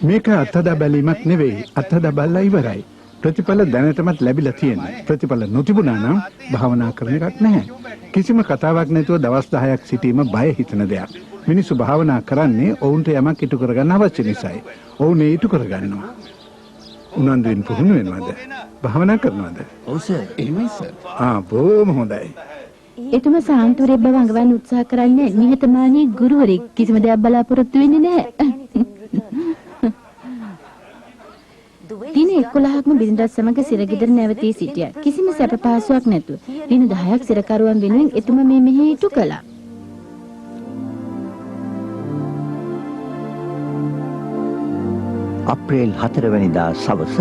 Speaker 9: මේක අත්හදා බැලීමක් නෙවෙයි, අත්හදා බලලා ඉවරයි. ප්‍රතිඵල දැනටමත් ලැබිලා තියෙනවා. ප්‍රතිඵල නොතිබුණා නම් භාවනා කරන එකක් නැහැ. කිසිම කතාවක් නැතුව දවස් 10ක් සිටීම බය හිතන දෙයක්. මිනිස්සු භාවනා කරන්නේ ඔවුන්ට යමක් ඉටු කරගන්න අවශ්‍ය නිසායි. ඔවුන් ඒ ඉටු කරගන්නවා. උනන්දුවෙන් පුහුණු වෙනවද? භාවනා කරනවද?
Speaker 5: ඔව් සර්. එහෙමයි සර්.
Speaker 9: බොහොම හොඳයි.
Speaker 7: එතුමා සාන්තුවරයෙක් බව අඟවන්න උත්සාහ කරන්නේ නිහතමානී ගුරුවරයෙක්. කිසිම දෙයක් බලාපොරොත්තු වෙන්නේ නැහැ. දින 11ක්ම බිරිඳත් සමග සිරගෙදර නැවතී සිටියා. කිසිම සැප පහසුවක් නැතුව. දින 10ක් සිරකරුවන් වෙනුවෙන් එතුමා මේ මෙහි ඉටු කළා.
Speaker 1: අප්‍රේල් 4 වෙනිදා සවස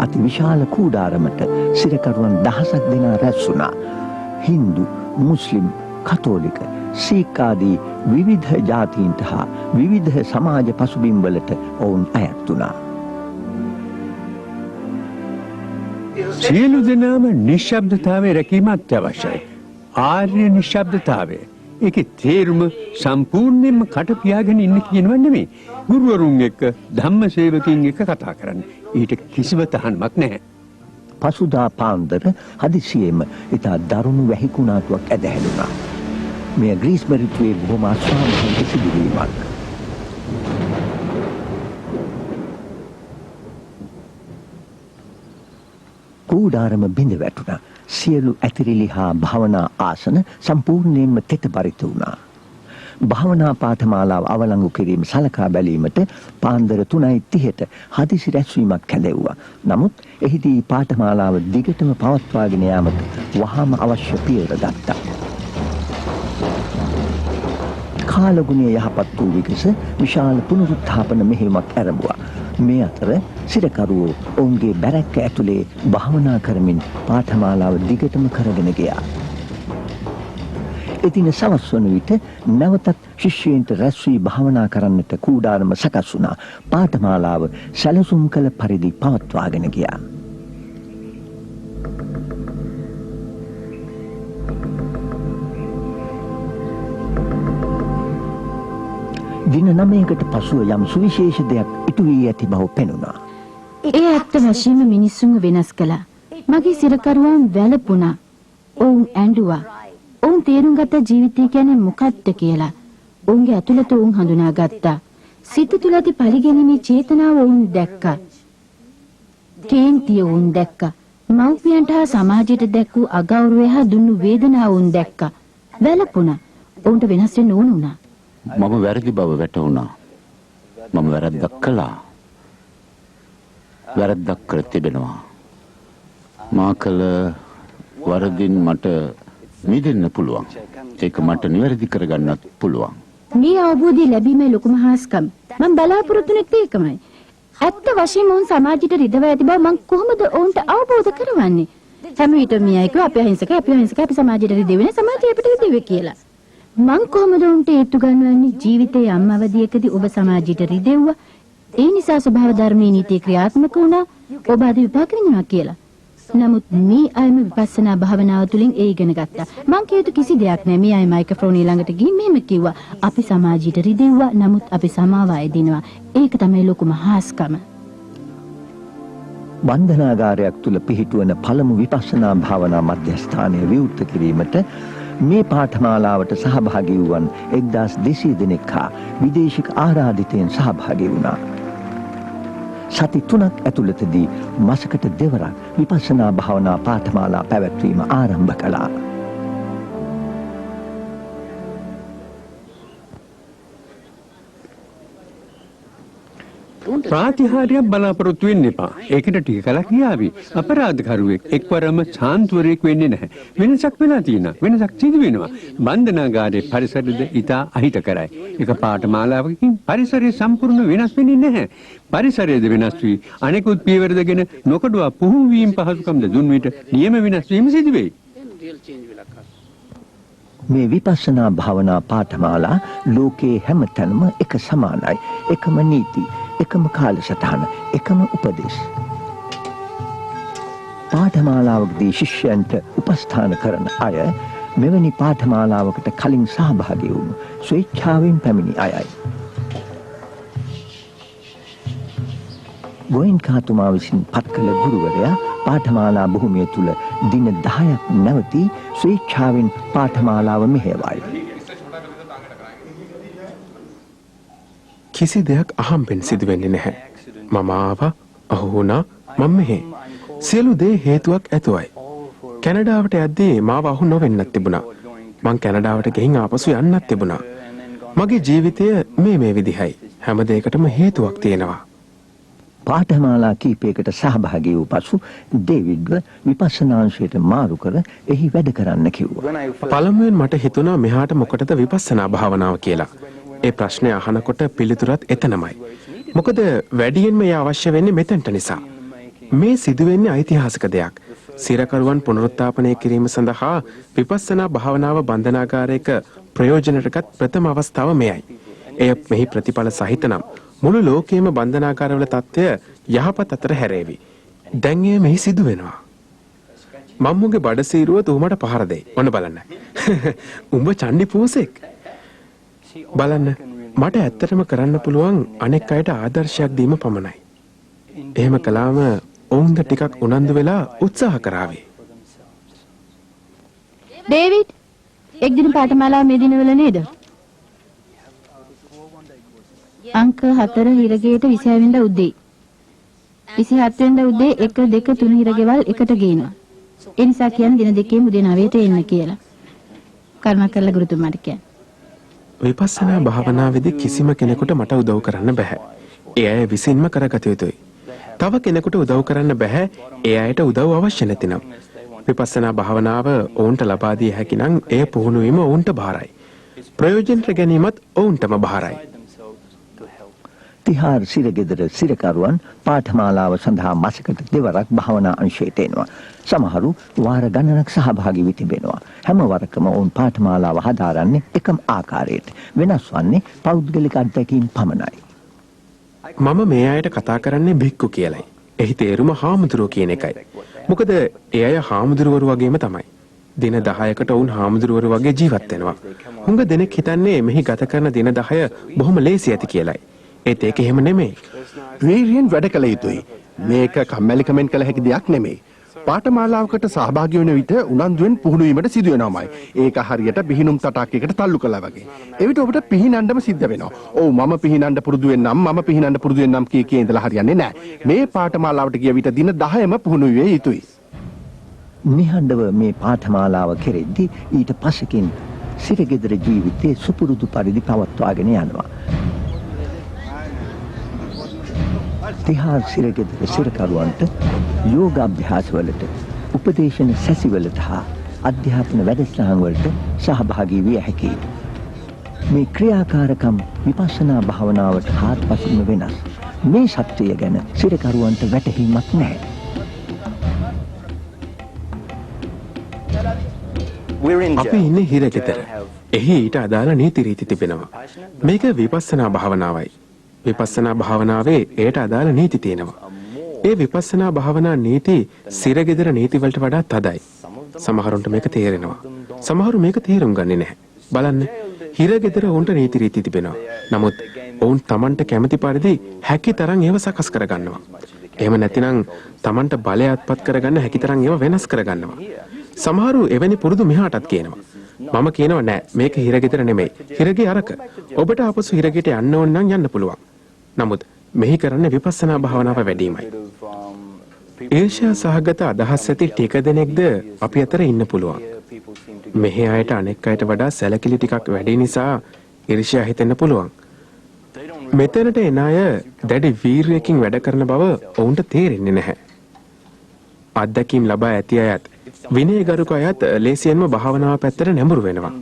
Speaker 1: අති විශාල කූඩාරමට සිරකරුවන් දහසක් දෙනා රැස් වුණා. හින්දු, මුස්ලිම්, කතෝලික, සීක් ආදී විවිධ ජාතීන්ට හා විවිධ සමාජ පසුබිම්වලට ඔවුන් අයත් වුණා.
Speaker 8: සියලු දෙනාම නිශ්ශබ්දතාවය රැකීම අත්‍යවශ්‍යයි. ආර්ය නිශ්ශබ්දතාවය. ඒකේ තේරුම සම්පූර්ණයෙන්ම කට පියාගෙන ඉන්න කියනව නෙමෙයි. ගුරුවරුන් එක්ක ධම්ම සේවකින් එක්ක කතා කරන්න. ඊට කිසිම තහනමක් නැහැ.
Speaker 1: පසුදා පාන්දර හදිසියෙම ඉතා දරුණු වැහිකුණාටුවක් ඇදහැළුණා. මෙය ග්‍රීස්ම ඍතුවේ බොහොම අස්වාභාවික සිදුවීමක්. කූඩාරම බිඳ වැටුණා. සියලු ඇතිරිලි හා භාවනා ආසන සම්පූර්ණයෙන්ම තෙතපරිත වුණා. භාවනා පාඨමාලාව අවලංගු කිරීම සලකා බැලීමට පාන්දර 3:30ට හදිසි රැස්වීමක් කැඳෙව්වා. නමුත් එහිදී පාඨමාලාව දිගටම පවත්වාගෙන යාමට වහාම අවශ්‍ය පියවර ගත්තා. කාලගුණය යහපත් වූ විගස විශාල පුනරුත්ථාපන මෙහෙයුමක් ආරම්භුවා. මේ අතර සිරකරුවෝ ඔවුන්ගේ බැරැක්ක ඇතුලේ භාවනා කරමින් පාඨමාලාව දිගටම කරගෙන ගියා. එදින සවස් වන විට නැවතත් ශිෂ්‍යයන්ට රැස් වී භාවනා කරන්නට කූඩාරම සකස් වුණා. පාඨමාලාව සැලසුම් කළ පරිදි පවත්වාගෙන ගියා. දින 9කට පසුව යම් සුවිශේෂ දෙයක් ඉටු වී ඇති බව පෙනුණා.
Speaker 7: ඒ ඇත්ත වශයෙන්ම මිනිස්සුන්ව වෙනස් කළා. මගේ සිරකරුවන් වැළපුණා. ඔවුන් ඇඬුවා. ඔවුන් තේරුම් ගත්ත ජීවිතය කියන්නේ මොකක්ද කියලා. ඔවුන්ගේ ඇතුළත ඔවුන් හඳුනාගත්තා. සිත තුළ ඇති පරිගැනීමේ චේතනාව ඔවුන් දැක්කා. කේන්තිය ඔවුන් දැක්කා. මව්පියන්ට හා සමාජයට දැක් වූ අගෞරවය හා දුන්නු වේදනාව ඔවුන් දැක්කා. වැළපුණා. ඔවුන්ට වෙනස් වෙන්න ඕන වුණා.
Speaker 3: මම වැරදි බව වැටහුණා. මම වැරද්දක් කළා. වැරද්දක් කර තිබෙනවා. මා කළ වරදින් මට මිදෙන්න පුළුවන්. ඒක මට නිවැරදි කරගන්නත් පුළුවන්.
Speaker 7: මේ අවබෝධය ලැබීමේ ලොකුම හාස්කම් මම බලාපොරොත්තු වෙන්නේ ඒකමයි. ඇත්ත වශයෙන්ම ඔවුන් සමාජයට රිදව ඇති බව මම කොහොමද ඔවුන්ට අවබෝධ කරවන්නේ? හැම විටම මේ අය කිව්වා අපි අහිංසකයි අපි සමාජයට රිදෙන්නේ සමාජය අපිට රිදෙන්නේ කියලා. මං කොහොමද උන්ට ඒත්තු ගන්නවන්නේ? ජීවිතයේ යම් අවධියකදී ඔබ සමාජයට රිදෙව්වා. ඒ නිසා ස්වභාව ධර්මයේ නීතිය ක්‍රියාත්මක වුණා. ඔබ අද විපාක විඳිනවා කියලා. නමුත් මේ අයම විපස්සනා භාවනාව තුළින් ඒ ඉගෙන ගත්තා. මං කියතු කිසි දෙයක් නෑ. මේ අය මයික්‍රොෆෝන් ළඟට ගිහින් මෙහෙම කිව්වා. අපි සමාජයට රිදෙව්වා. නමුත් අපි සමාව අයදිනවා. ඒක තමයි ලොකුම හාස්කම.
Speaker 1: බන්ධනාගාරයක් තුල පිහිටුවන පළමු විපස්සනා භාවනා මධ්‍යස්ථානය විවෘත කිරීමට මේ පාඨමාලාවට සහභාගී වූවන් 1200 දෙනෙක් හා විදේශික ආරාධිතයන් සහභාගී වුණා. සති 3ක් ඇතුළතදී මාසකට දෙවරක් විපස්සනා භාවනා පාඨමාලා පැවැත්වීම ආරම්භ කළා.
Speaker 8: ප්‍රාතිහාර්යයක් බලාපොරොත්තු වෙන්න එපා. ඒකට ටික කලක් ගියාවි. අපරාධකරුවෙක් එක්වරම සාන්තුවරයෙක් වෙන්නේ නැහැ. වෙනසක් වෙලා තියෙනවා. වෙනසක් සිදු වෙනවා. බන්ධනාගාරයේ පරිසරද ඉතා අහිතකරයි. එක පාඨමාලාවකින් පරිසරය සම්පූර්ණ වෙනස් වෙන්නේ නැහැ. පරිසරයද වෙනස් වී අනෙකුත් පියවරදගෙන නොකඩුවා පුහුණු වීම පහසුකම්ද දුන් විට නියම වෙනස් වීම සිදු වෙයි.
Speaker 1: මේ විපස්සනා භාවනා පාඨමාලා ලෝකේ හැමතැනම එක සමානයි. එකම නීති, එකම කාලසටහන, එකම උපදේශ. පාඨමාලාවකදී ශිෂ්‍යයන්ට උපස්ථාන කරන අය මෙවැනි පාඨමාලාවකට කලින් සහභාගී වුණු ස්වේච්ඡාවෙන් පැමිණි අයයි. ගෝයන්කාතුමා විසින් පත් කළ ගුරුවරයා පාඨමාලා භූමිය තුල දින 10ක් නැවතී ස්වේච්ඡාවෙන් පාඨමාලාව මෙහෙයවයි.
Speaker 4: කිසි දෙයක් අහම්බෙන් සිදු වෙන්නේ නැහැ. මම ආවා, අහු වුණා, මම මෙහෙ. සියලු දේ හේතුවක් ඇතුවයි. කැනඩාවට යද්දී මාව අහු නොවෙන්නත් තිබුණා. මං කැනඩාවට ගිහින් ආපසු යන්නත් තිබුණා. මගේ ජීවිතය මේ විදිහයි. හැම දෙයකටම හේතුවක් තියෙනවා.
Speaker 1: පාඨමාලා කීපයකට සහභාගී වූ පසු ඩේවිඩ්ව විපස්සනාංශයට මාරු කර එහි වැඩ කරන්න කිව්වා.
Speaker 4: පළමුවෙන් මට හිතුණා මෙහාට මොකටද විපස්සනා භාවනාව කියලා. ඒ ප්‍රශ්නය අහනකොට පිළිතුරත් එතනමයි. මොකද වැඩියෙන්ම එය අවශ්‍ය වෙන්නේ මෙතනට නිසා. මේ සිදුවෙන්නේ ඓතිහාසික දෙයක්. සිරකරුවන් පුනරුත්ථාපනය කිරීම සඳහා විපස්සනා භාවනාව බන්ධනාගාරයක ප්‍රයෝජනටගත් ප්‍රථම අවස්ථාව මෙයයි. එය මෙහි ප්‍රතිඵල සහිත නම් මුළු ලෝකයේම බන්ධනාගාරවල තත්ත්වය යහපත් අතර හැරේවි. දැන් එය මෙහි සිදු වෙනවා. මම්මුගේ බඩසීරුව තුමට පහර දෙයි. ඔන්න බලන්න. උඹ චණ්ඩි පූසෙක්. බලන්න මට ඇත්තටම කරන්න පුළුවන් අනෙක් අයට ආදර්ශයක් දීම පමණයි. එහෙම කළාම ඔවුන්ද ටිකක් උනන්දු වෙලා උත්සාහ කරાવી.
Speaker 7: ඩේවිඩ් එක් දින පාඨමාලාව මේ දිනවල නේද? අංක 4 හිරගේට 26 වෙනිදා උදේ 27 වෙනිදා උදේ 1 2 3 හිරගෙවල් එකට ගේනවා. ඒ නිසා කියන්නේ දින දෙකේම උදේ 9ට එන්න කියලා. කරුණාකරලා ගුරුතුමාට කියන්න.
Speaker 4: විපස්සනා භාවනාවේදී කිසිම කෙනෙකුට මට උදව් කරන්න බෑ. ඒ අය විසින්ම කරගත යුතුයි. තව කෙනෙකුට උදව් කරන්න බෑ. ඒ අයට උදව් අවශ්‍ය නැතිනම්. විපස්සනා භාවනාව ඔවුන්ට ලබා දිය හැකි නම් එය පුහුණු වීම ඔවුන්ට බාරයි. ප්‍රයෝජනට ගැනීමත් ඔවුන්ටම බාරයි.
Speaker 1: තිහාර් සිරගෙදර සිරකරුවන් පාඨමාලාව සඳහා මාසකට දෙවරක් භාවනා අංශයට එනවා. සමහරු වාර ගණනක් සහභාගී වී තිබෙනවා. හැම වරකම ඔවුන් පාඨමාලාව හදාරන්නේ එකම ආකාරයට. වෙනස් වන්නේ පෞද්ගලික අත්දැකීම් පමණයි.
Speaker 4: මම මේ අයට කතා කරන්නේ භික්ඛු කියලයි. එහි තේරුම හාමුදුරුවෝ කියන එකයි. මොකද ඒ අය හාමුදුරුවරු වගේම තමයි. දින 10කට වුන් හාමුදුරුවරු වගේ ජීවත් වෙනවා. හුඟ දෙනෙක් හිතන්නේ මෙහි ගත කරන දින 10 බොහොම ලේසි ඇති කියලයි. ඒත් ඒක එහෙම නෙමෙයි.
Speaker 11: වීරියෙන් වැඩ කළ යුතුයි. මේක කම්මැලිකමෙන් කළ හැකි දෙයක් නෙමෙයි. පාඨමාලාවකට සහභාගී වෙන විට උනන්දුවෙන් පුහුණු වීමට සිදු වෙනවාමයි. ඒක හරියට පිහිනුම් තටාකයකට තල්ලු කළා වගේ. එවිට ඔබට පිහිනන්නම සිද්ධ වෙනවා. ඔව් මම පිහිනන්න පුරුදු වෙන්නම් මම පිහිනන්න පුරුදු වෙන්නම් කී ඉඳලා හරියන්නේ නැහැ. මේ පාඨමාලාවට ගිය විට දින 10ම පුහුණු විය යුතුයි.
Speaker 1: නිහඬව මේ පාඨමාලාව කෙරෙද්දී ඊට පසකින් සිරගෙදර ජීවිතයේ සුපුරුදු පරිදි පවත්වාගෙන යනවා. තිහාර් සිරගෙදර සිරකරුවන්ට යෝගාභ්‍යාසවලට උපදේශන සැසිවලට හා අධ්‍යාපන වැඩසටහන්වලට සහභාගී විය හැකියි. මේ ක්‍රියාකාරකම් විපස්සනා භාවනාවට හාත්පසින්ම වෙනස්. මේ සත්‍යය ගැන සිරකරුවන්ට වැටහීමක් නැහැ.
Speaker 4: අපි ඉන්නේ හිරගෙදර. එහි ඊට අදාළ නීති රීති තිබෙනවා. මේක විපස්සනා භාවනාවයි. විපස්සනා භාවනාවේ එයට අදාළ නීති තියෙනවා. ඒ විපස්සනා භාවනා නීති සිරගෙදර නීති වලට වඩා තදයි. සමහරුන්ට මේක තේරෙනවා. සමහරු මේක තේරුම් ගන්නේ නැහැ. බලන්න හිරගෙදර උන්ට නීති රීති තිබෙනවා. නමුත් ඔවුන් Tamanට කැමති පරිදි හැකි තරම් ඒව සකස් කරගන්නවා. එහෙම නැතිනම් Tamanට බලය අත්පත් කරගන්න හැකි තරම් ඒව වෙනස් කරගන්නවා. සමහරු එවැනි පුරුදු මෙහාටත් කියනවා. මම කියනවා නෑ මේක හිරගෙදර නෙමෙයි. හිරගේ අරක. ඔබට ආපසු හිරගෙට යන්න ඕන නම් යන්න පුළුවන්. නමුත් මෙහි කරන්නේ විපස්සනා භාවනාව වැඩිමයි. ඊර්ෂ්‍යා සහගත අදහස් ඇති ටික දෙනෙක්ද අපි අතර ඉන්න පුළුවන්. මෙහි අයට අනෙක් අයට වඩා සැලකිලි ටිකක් වැඩි නිසා ඊර්ෂ්‍යා හිතෙන්න පුළුවන්. මෙතනට එන අය දැඩි වීරියකින් වැඩ කරන බව ඔවුන්ට තේරෙන්නේ නැහැ. අත්දැකීම් ලබා ඇති අයත් විනයගරුක අයත් ලේසියෙන්ම භාවනාව පැත්තට නැඹුරු වෙනවා.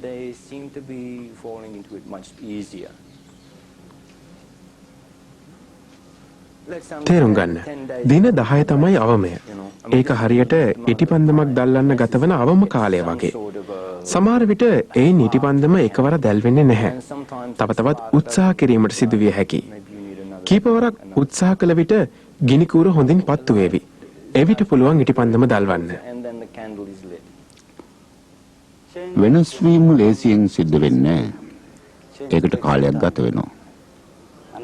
Speaker 4: තේරුම් ගන්න. දින 10 තමයි අවමය. ඒක හරියට ඉටිපන්දමක් දැල්ලන්න ගතවන අවම කාලය වගේ. සමහර විට ඒන් ඉටිපන්දම එකවර දැල් වෙන්නේ නැහැ. තව තවත් උත්සාහ කිරීමට සිදු විය හැකියි. කීපවරක් උත්සාහ කළ විට ගිනි කූර හොඳින් පත්තු වේවි. එවිට පුළුවන් ඉටිපන්දම දල්වන්න.
Speaker 3: වෙනස් වීම ලේසියෙන් සිද්ධ වෙන්නේ නැහැ. ඒකට කාලයක් ගත වෙනවා.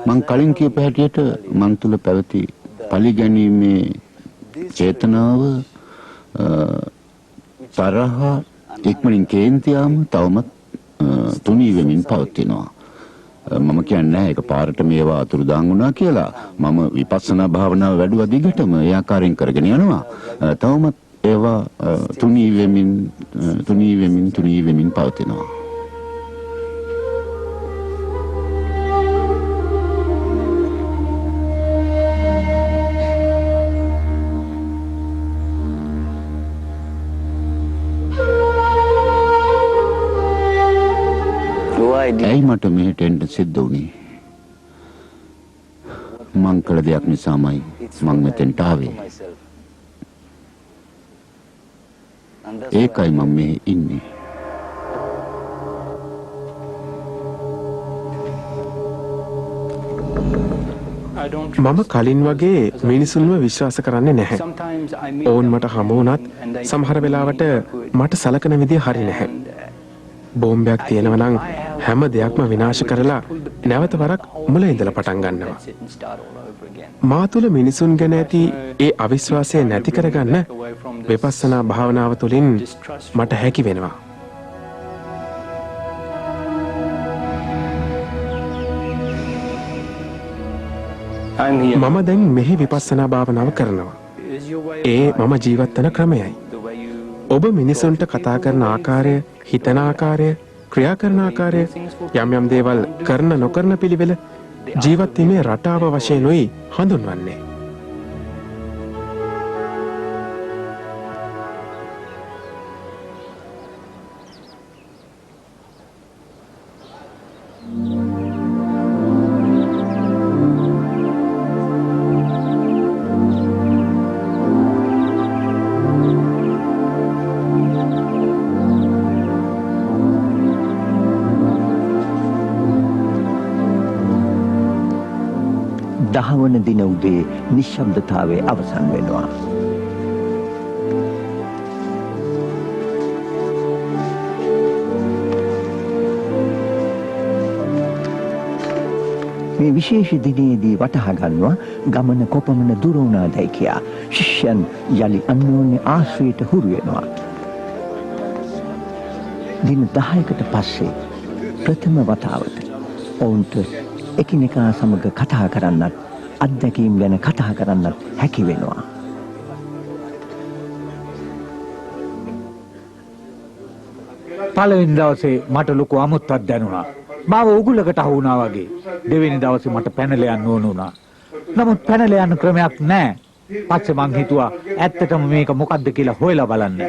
Speaker 3: මං කලින් කියපු හැටියට මන් තුල පැවති පරිගැනීමේ චේතනාව තරහ ඉක්මනින් කේන්තියම තවමත් තුනී වෙමින් පවතිනවා. මම කියන්නේ ඒක පාරට මේවා අතුරුදාන් වුණා කියලා. මම විපස්සනා භාවනාව වැඩුවා දිගටම ඒ ආකාරයෙන් කරගෙන යනවා. තවමත් ඒවා තුනී වෙමින් පවතිනවා. ඇයි මට මෙහෙට එන්න සිද්ධ වුණේ? මං කළ දෙයක් නිසාමයි මං මෙතෙන්ට ආවේ. ඒකයි මම මේ ඉන්නේ.
Speaker 4: මම කලින් වගේ මිනිසුන්ව විශ්වාස කරන්නේ නැහැ. ඔවුන් මට හමු වුණත් සමහර වෙලාවට මට සලකන විදිය හරි නැහැ. බෝම්බයක් තියෙනවා නම් හැම දෙයක්ම විනාශ කරලා නැවත වරක් මුල ඉඳලා පටන් ගන්නවා. මා තුළ මිනිසුන් ගැන ඇති ඒ අවිශ්වාසය නැති කරගන්න විපස්සනා භාවනාව තුළින් මට හැකි වෙනවා. මම දැන් මෙහි විපස්සනා භාවනාව කරනවා. ඒ මම ජීවත් වෙන ක්‍රමයයි. ඔබ මිනිසුන්ට කතා කරන ආකාරය, හිතන ආකාරය, ක්‍රියා කරන ආකාරය, යම් යම් දේවල් කරන නොකරන පිළිවෙල ජීවත් වීමේ රටාව වශයෙන් උයි හඳුන්වන්නේ.
Speaker 1: දහවන දින උදේ නිශ්ශබ්දතාවයේ අවසන් වෙනවා. මේ විශේෂ දිනේදී වටහා ගන්නවා ගමන කොපමණ දුර වුණාදයි කියා. ශිෂ්‍යයන් යලි අන්‍යෝන්‍ය ආශ්‍රයයට හුරු වෙනවා. දින 10කට පස්සේ ප්‍රථම වතාවට ඔවුන්ට එකිනෙකා සමග කතා කරන්නත් අත්දැකීම් ගැන කතා කරන්නත් හැකි වෙනවා.
Speaker 5: පළවෙනි දවසේ මට ලොකු අමුත්තක් දැනුණා. මාව උගුලකට අහු වුණා වගේ. දෙවෙනි දවසේ මට පැනලා යන්න ඕන වුණා. නමුත් පැනලා යන්න ක්‍රමයක් නැහැ. පස්සේ මං හිතුවා ඇත්තටම මේක මොකද්ද කියලා හොයලා බලන්න.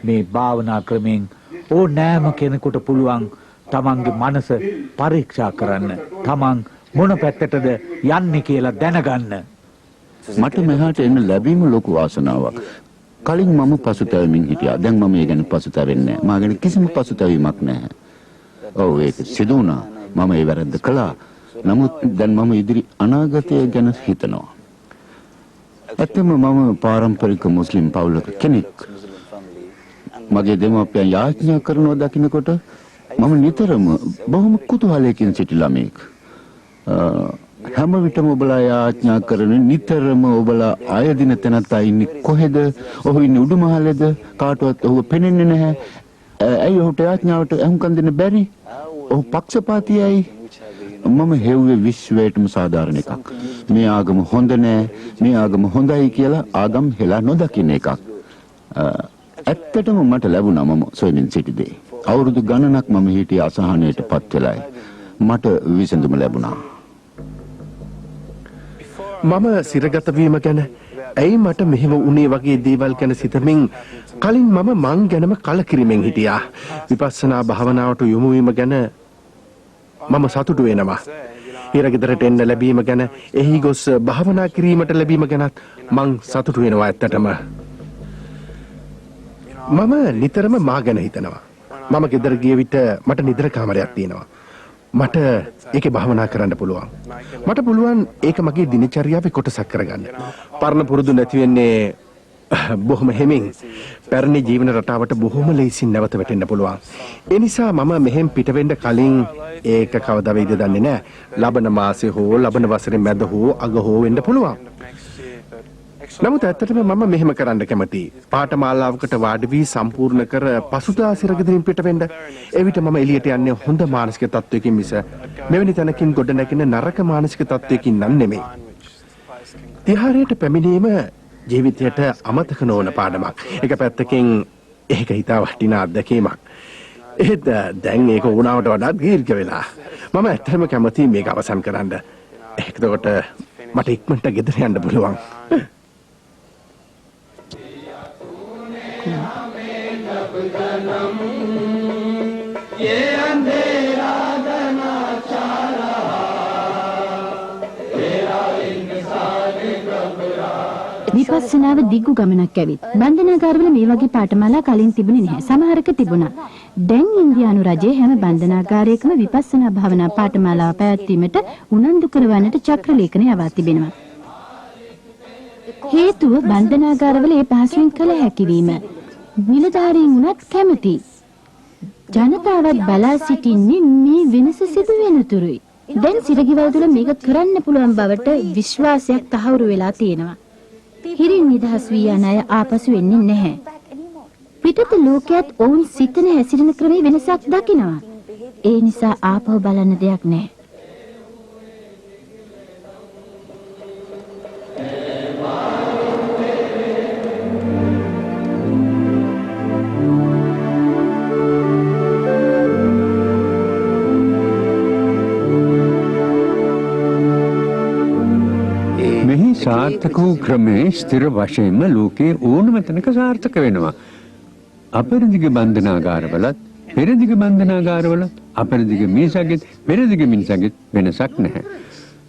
Speaker 5: මේ භාවනා ක්‍රමෙන් ඕනෑම කෙනෙකුට පුළුවන් තමන්ගේ මනස පරීක්ෂා කරන්න. තමන් මොන පැත්තටද යන්නේ කියලා දැනගන්න.
Speaker 3: මට මෙහාට එන්න ලැබීම ලොකු වාසනාවක්. කලින් මම පසුතැවෙමින් හිටියා. දැන් මම ඒ ගැන පසුතැවෙන්නේ නැහැ. මා ගැන කිසිම පසුතැවීමක් නැහැ. ඔව් ඒක සිදු වුණා. මම ඒ වැරද්ද කළා. නමුත් දැන් මම ඉදිරි අනාගතය ගැන හිතනවා. ඇත්තම මම පාරම්පරික මුස්ලිම් පවුලක කෙනෙක්. මගේ දෙමාපියන් යාඥා කරනවා දකින්නකොට මම නිතරම බොහොම කුතුහලයෙන් සිටි ළමෙක්. හැම විටම ඔබලා යාඥා කරන නිතරම ඔබලා ආයදින තැනත්තා ඉන්නේ කොහෙද? ඔහු ඉන්නේ උඩුමහලේද? කාටවත් ඔහු පෙනෙන්නේ නැහැ. ඇයි ඔහුට යාඥාවට අහුම්කම් දෙන්න බැරි? ඔහු පක්ෂපාතීයි. මම හෙව්වේ විශ්වයටම සාධාරණ එකක්. මේ ආගම හොඳ නෑ, මේ ආගම හොඳයි කියලා ආගම් හෙලා නොදකින්න එකක්. ඇත්තටම මට ලැබුණා මම සොයමින් සිටිදේ. අවුරුදු ගණනක් මම හිටිය අසහනයටපත් වෙලායි. මට විසඳුම ලැබුණා.
Speaker 11: මම සිරගත වීම ගැන ඇයි මට මෙහෙම වුණේ වගේ දේවල් ගැන සිතමින් කලින් මං ගැනම කලකිරීමෙන් හිටියා. විපස්සනා භාවනාවට යොමු වීම ගැන මම සතුටු වෙනවා. හිරගෙදරට එන්න ලැබීම ගැන, එහි ගොස් භාවනා කිරීමට ලැබීම ගැනත් මං සතුටු වෙනවා ඇත්තටම. මම නිතරම මා ගැන හිතනවා. මම ගෙදර ගිය විට මට නිදර කාමරයක් තියෙනවා. මට ඒකේ භාවනා කරන්න පුළුවන්. මට පුළුවන් ඒක මගේ දිනචරියාවේ කොටසක් කරගන්න. පරණ පුරුදු නැති වෙන්නේ බොහොම හැමින්. පැරණි ජීවන රටාවට බොහොම ලේසියෙන් නැවත වැටෙන්න පුළුවන්. ඒ නිසා මම මෙහෙන් පිට වෙන්න කලින් ඒක කවදා වෙයිද දන්නේ නැහැ. ලබන මාසේ හෝ ලබන වසරේ මැද හෝ අග හෝ වෙන්න පුළුවන්. නමුත් ඇත්තටම මම මෙහෙම කරන්න කැමතියි. පාඨමාලාවකට වාඩි වී සම්පූර්ණ කර පසුදා සිරගෙදරින් පිට වෙන්න. එවිට මම එළියට යන්නේ හොඳ මානසික තත්වයකින් මිස මෙවැනි තැනකින් ගොඩ නැගින නරක මානසික තත්වයකින් නම් නෙමෙයි. තිහාරයට පැමිණීම ජීවිතයට අමතක නොවන පාඩමක්. එක පැත්තකින් ඒක හිතා වටිනා අත්දැකීමක්. ඒත් දැන් ඒක වුණාට වඩා දීර්ඝ වෙලා. මම ඇත්තටම කැමතියි මේක අවසන් කරන්න. එතකොට මට ඉක්මනට ගෙදර යන්න පුළුවන්.
Speaker 2: ये अंधेरा दना चारा तेरा इन
Speaker 7: විපස්සනාව දිග්ගු ගමනක් ඇවිත්. බන්ධනාගාරවල මේ වගේ පාඨමාලා කලින් තිබුණේ නැහැ. සමහරක තිබුණා. දැන් ඉන්දියානු රජයේ හැම බන්ධනාගාරයකම විපස්සනා භාවනා පාඨමාලාව පැවැත්වීමට උනන්දු කරවන්නට චක්‍රලේඛන යවා තිබෙනවා. හේතුව බන්ධනාගාරවල ඒ පහසුවෙන් කළ හැකි වීම. නිලධාරීන් උනත් කැමති. ජනතාවත් බලා සිටින්නේ මේ වෙනස සිදු වෙනතුරුයි. දැන් සිරගිවල් තුළ මේක කරන්න පුළුවන් බවට විශ්වාසයක් තහවුරු වෙලා තියෙනවා. හිරින් නිදහස් වී යන අය ආපසු එන්නේ නැහැ. පිටත ලෝකයක් ඔවුන් සිතන හැසිරෙන ක්‍රමේ වෙනසක් දකිනවා. ඒ නිසා ආපහු බලන්න දෙයක් නැහැ.
Speaker 8: සාර්ථක වූ ක්‍රමයේ ස්ථිර වශයෙන්ම ලෝකයේ ඕනම තැනක සාර්ථක වෙනවා. අපරිදිග බන්ධනාගාරවලත් පෙරදිග බන්ධනාගාරවලත් අපරිදිග මිනිසගෙත් පෙරදිග මිනිසගෙත් වෙනසක් නැහැ.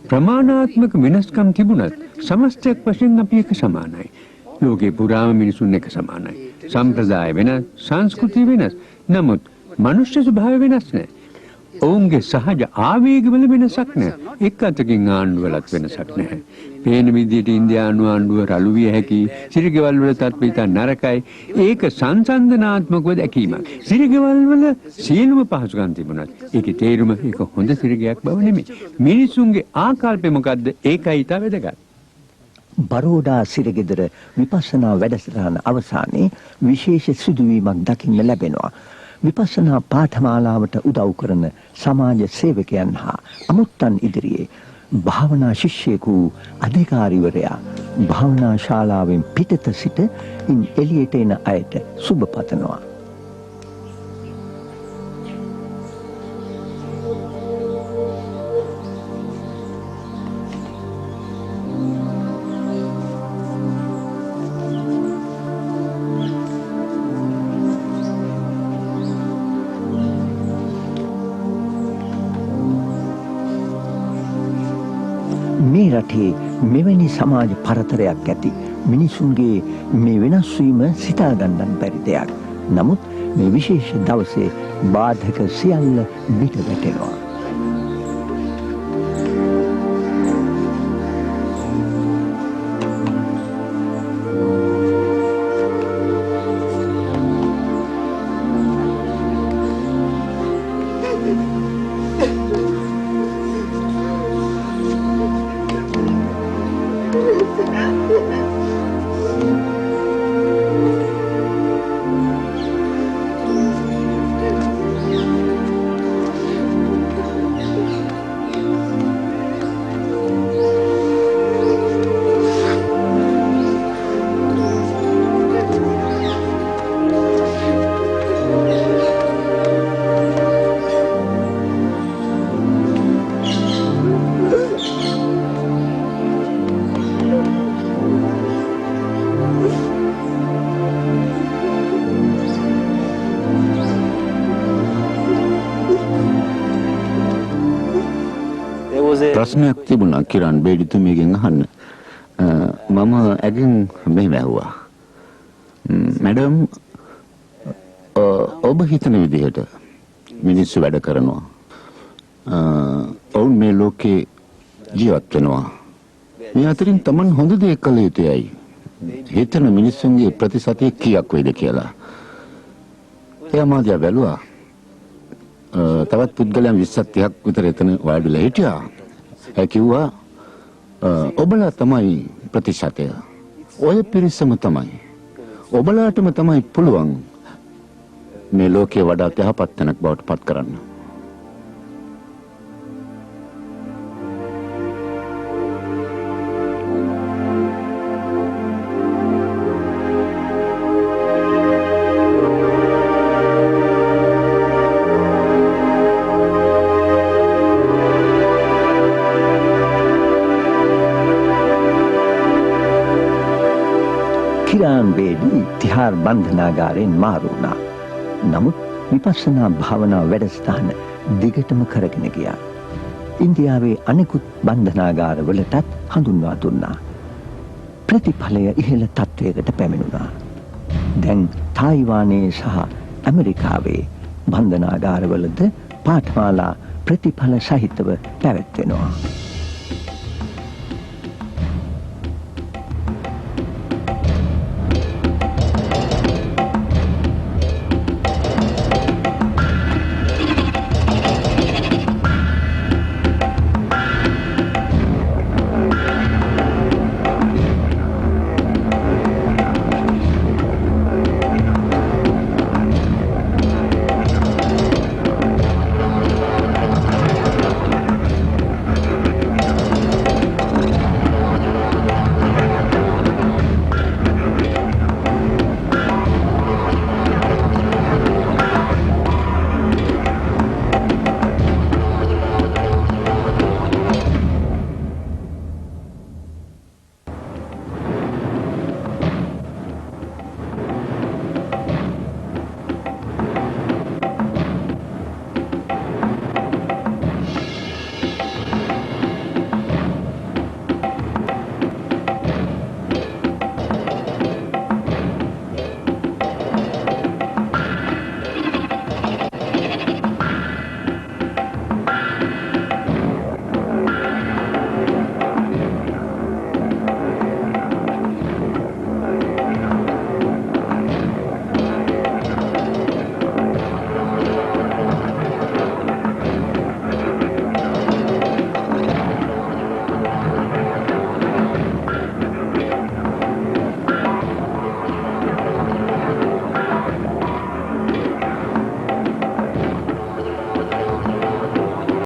Speaker 8: ප්‍රමාණාත්මක වෙනස්කම් තිබුණත් සමස්තයක් වශයෙන් අපි එක සමානයි. ලෝකේ පුරාම මිනිසුන් එක සමානයි. සම්ප්‍රදාය වෙනස්, සංස්කෘතිය වෙනස්. නමුත් මනුෂ්‍ය ස්වභාවය වෙනස් නැහැ. ඔවුන්ගේ සහජ ආවේගවල වෙනසක් නැහැ. එක් අතකින් ආණ්ඩුවලත් වෙනසක් නැහැ. පේන විදිහට ඉන්දියානු ආණ්ඩුව රළු විය හැකි, සිරගෙවල් වල තත්ත්වය නරකයි. ඒක සංසන්දනාත්මකව දැකීමක්. සිරගෙවල් වල සියලුම පහසුකම් තිබුණත් ඒකේ තේරුම ඒක හොඳ සිරගයක් බව නෙමෙයි. මිනිසුන්ගේ ආකල්පය මොකද්ද? ඒකයි ඊට වැදගත්.
Speaker 1: බරෝඩා සිරගෙදර විපස්සනා වැඩසටහන අවසානයේ විශේෂ සිදුවීමක් දකින්න ලැබෙනවා. විපස්සනා පාඨමාලාවට උදව් කරන සමාජ සේවකයන් හා අමුත්තන් ඉදිරියේ භාවනා ශිෂ්‍යයෙකු අධිකාරිවරයා භාවනා ශාලාවෙන් පිටත සිට ඉන් එළියට එන අයට සුබ පතනවා. මේ රටේ මෙවැනි සමාජ පරතරයක් ඇති මිනිසුන්ගේ මේ වෙනස් වීම සිතා ගන්නත් බැරි දෙයක්. නමුත් මේ විශේෂ දවසේ බාධක සියල්ල පිට වැටෙනවා.
Speaker 3: ප්‍රශ්නයක් තිබුණා කිරන් බේඩිතුමියගෙන් අහන්න. මම ඇගෙන් මෙහෙම ඇහුවා. මැඩම් ඔබ හිතන විදිහට මිනිස්සු වැඩ කරනවා. ඔවුන් මේ ලෝකේ ජීවත් වෙනවා. මේ අතරින් Taman හොඳ දේ කළ යුතුයි. හිතන මිනිස්සුන්ගේ ප්‍රතිශතය කීයක් වේද කියලා. එයා මාදියා බැලුවා. තවත් පුද්ගලයන් 20ක් 30ක් විතර එතන වාඩිලා හිටියා. ඒ කිව්වා ඔබලා තමයි ප්‍රතිශතය. ඔය පිරිසම තමයි. ඔබලාටම තමයි පුළුවන් මේ ලෝකේ වඩා යහපත් තැනක් බවට පත් කරන්න.
Speaker 1: කිරාන් බේඩි තිහාර් බන්ධනාගාරයෙන් මාරු වුණා. නමුත් විපස්සනා භාවනා වැඩසටහන දිගටම කරගෙන ගියා. ඉන්දියාවේ අනෙකුත් බන්ධනාගාරවලටත් හඳුන්වා දුන්නා. ප්‍රතිඵලය ඉහළ තත්ත්වයකට පැමිණුණා. දැන් තායිවානයේ සහ ඇමරිකාවේ බන්ධනාගාරවලද පාඨමාලා ප්‍රතිඵල සහිතව පැවැත්වෙනවා.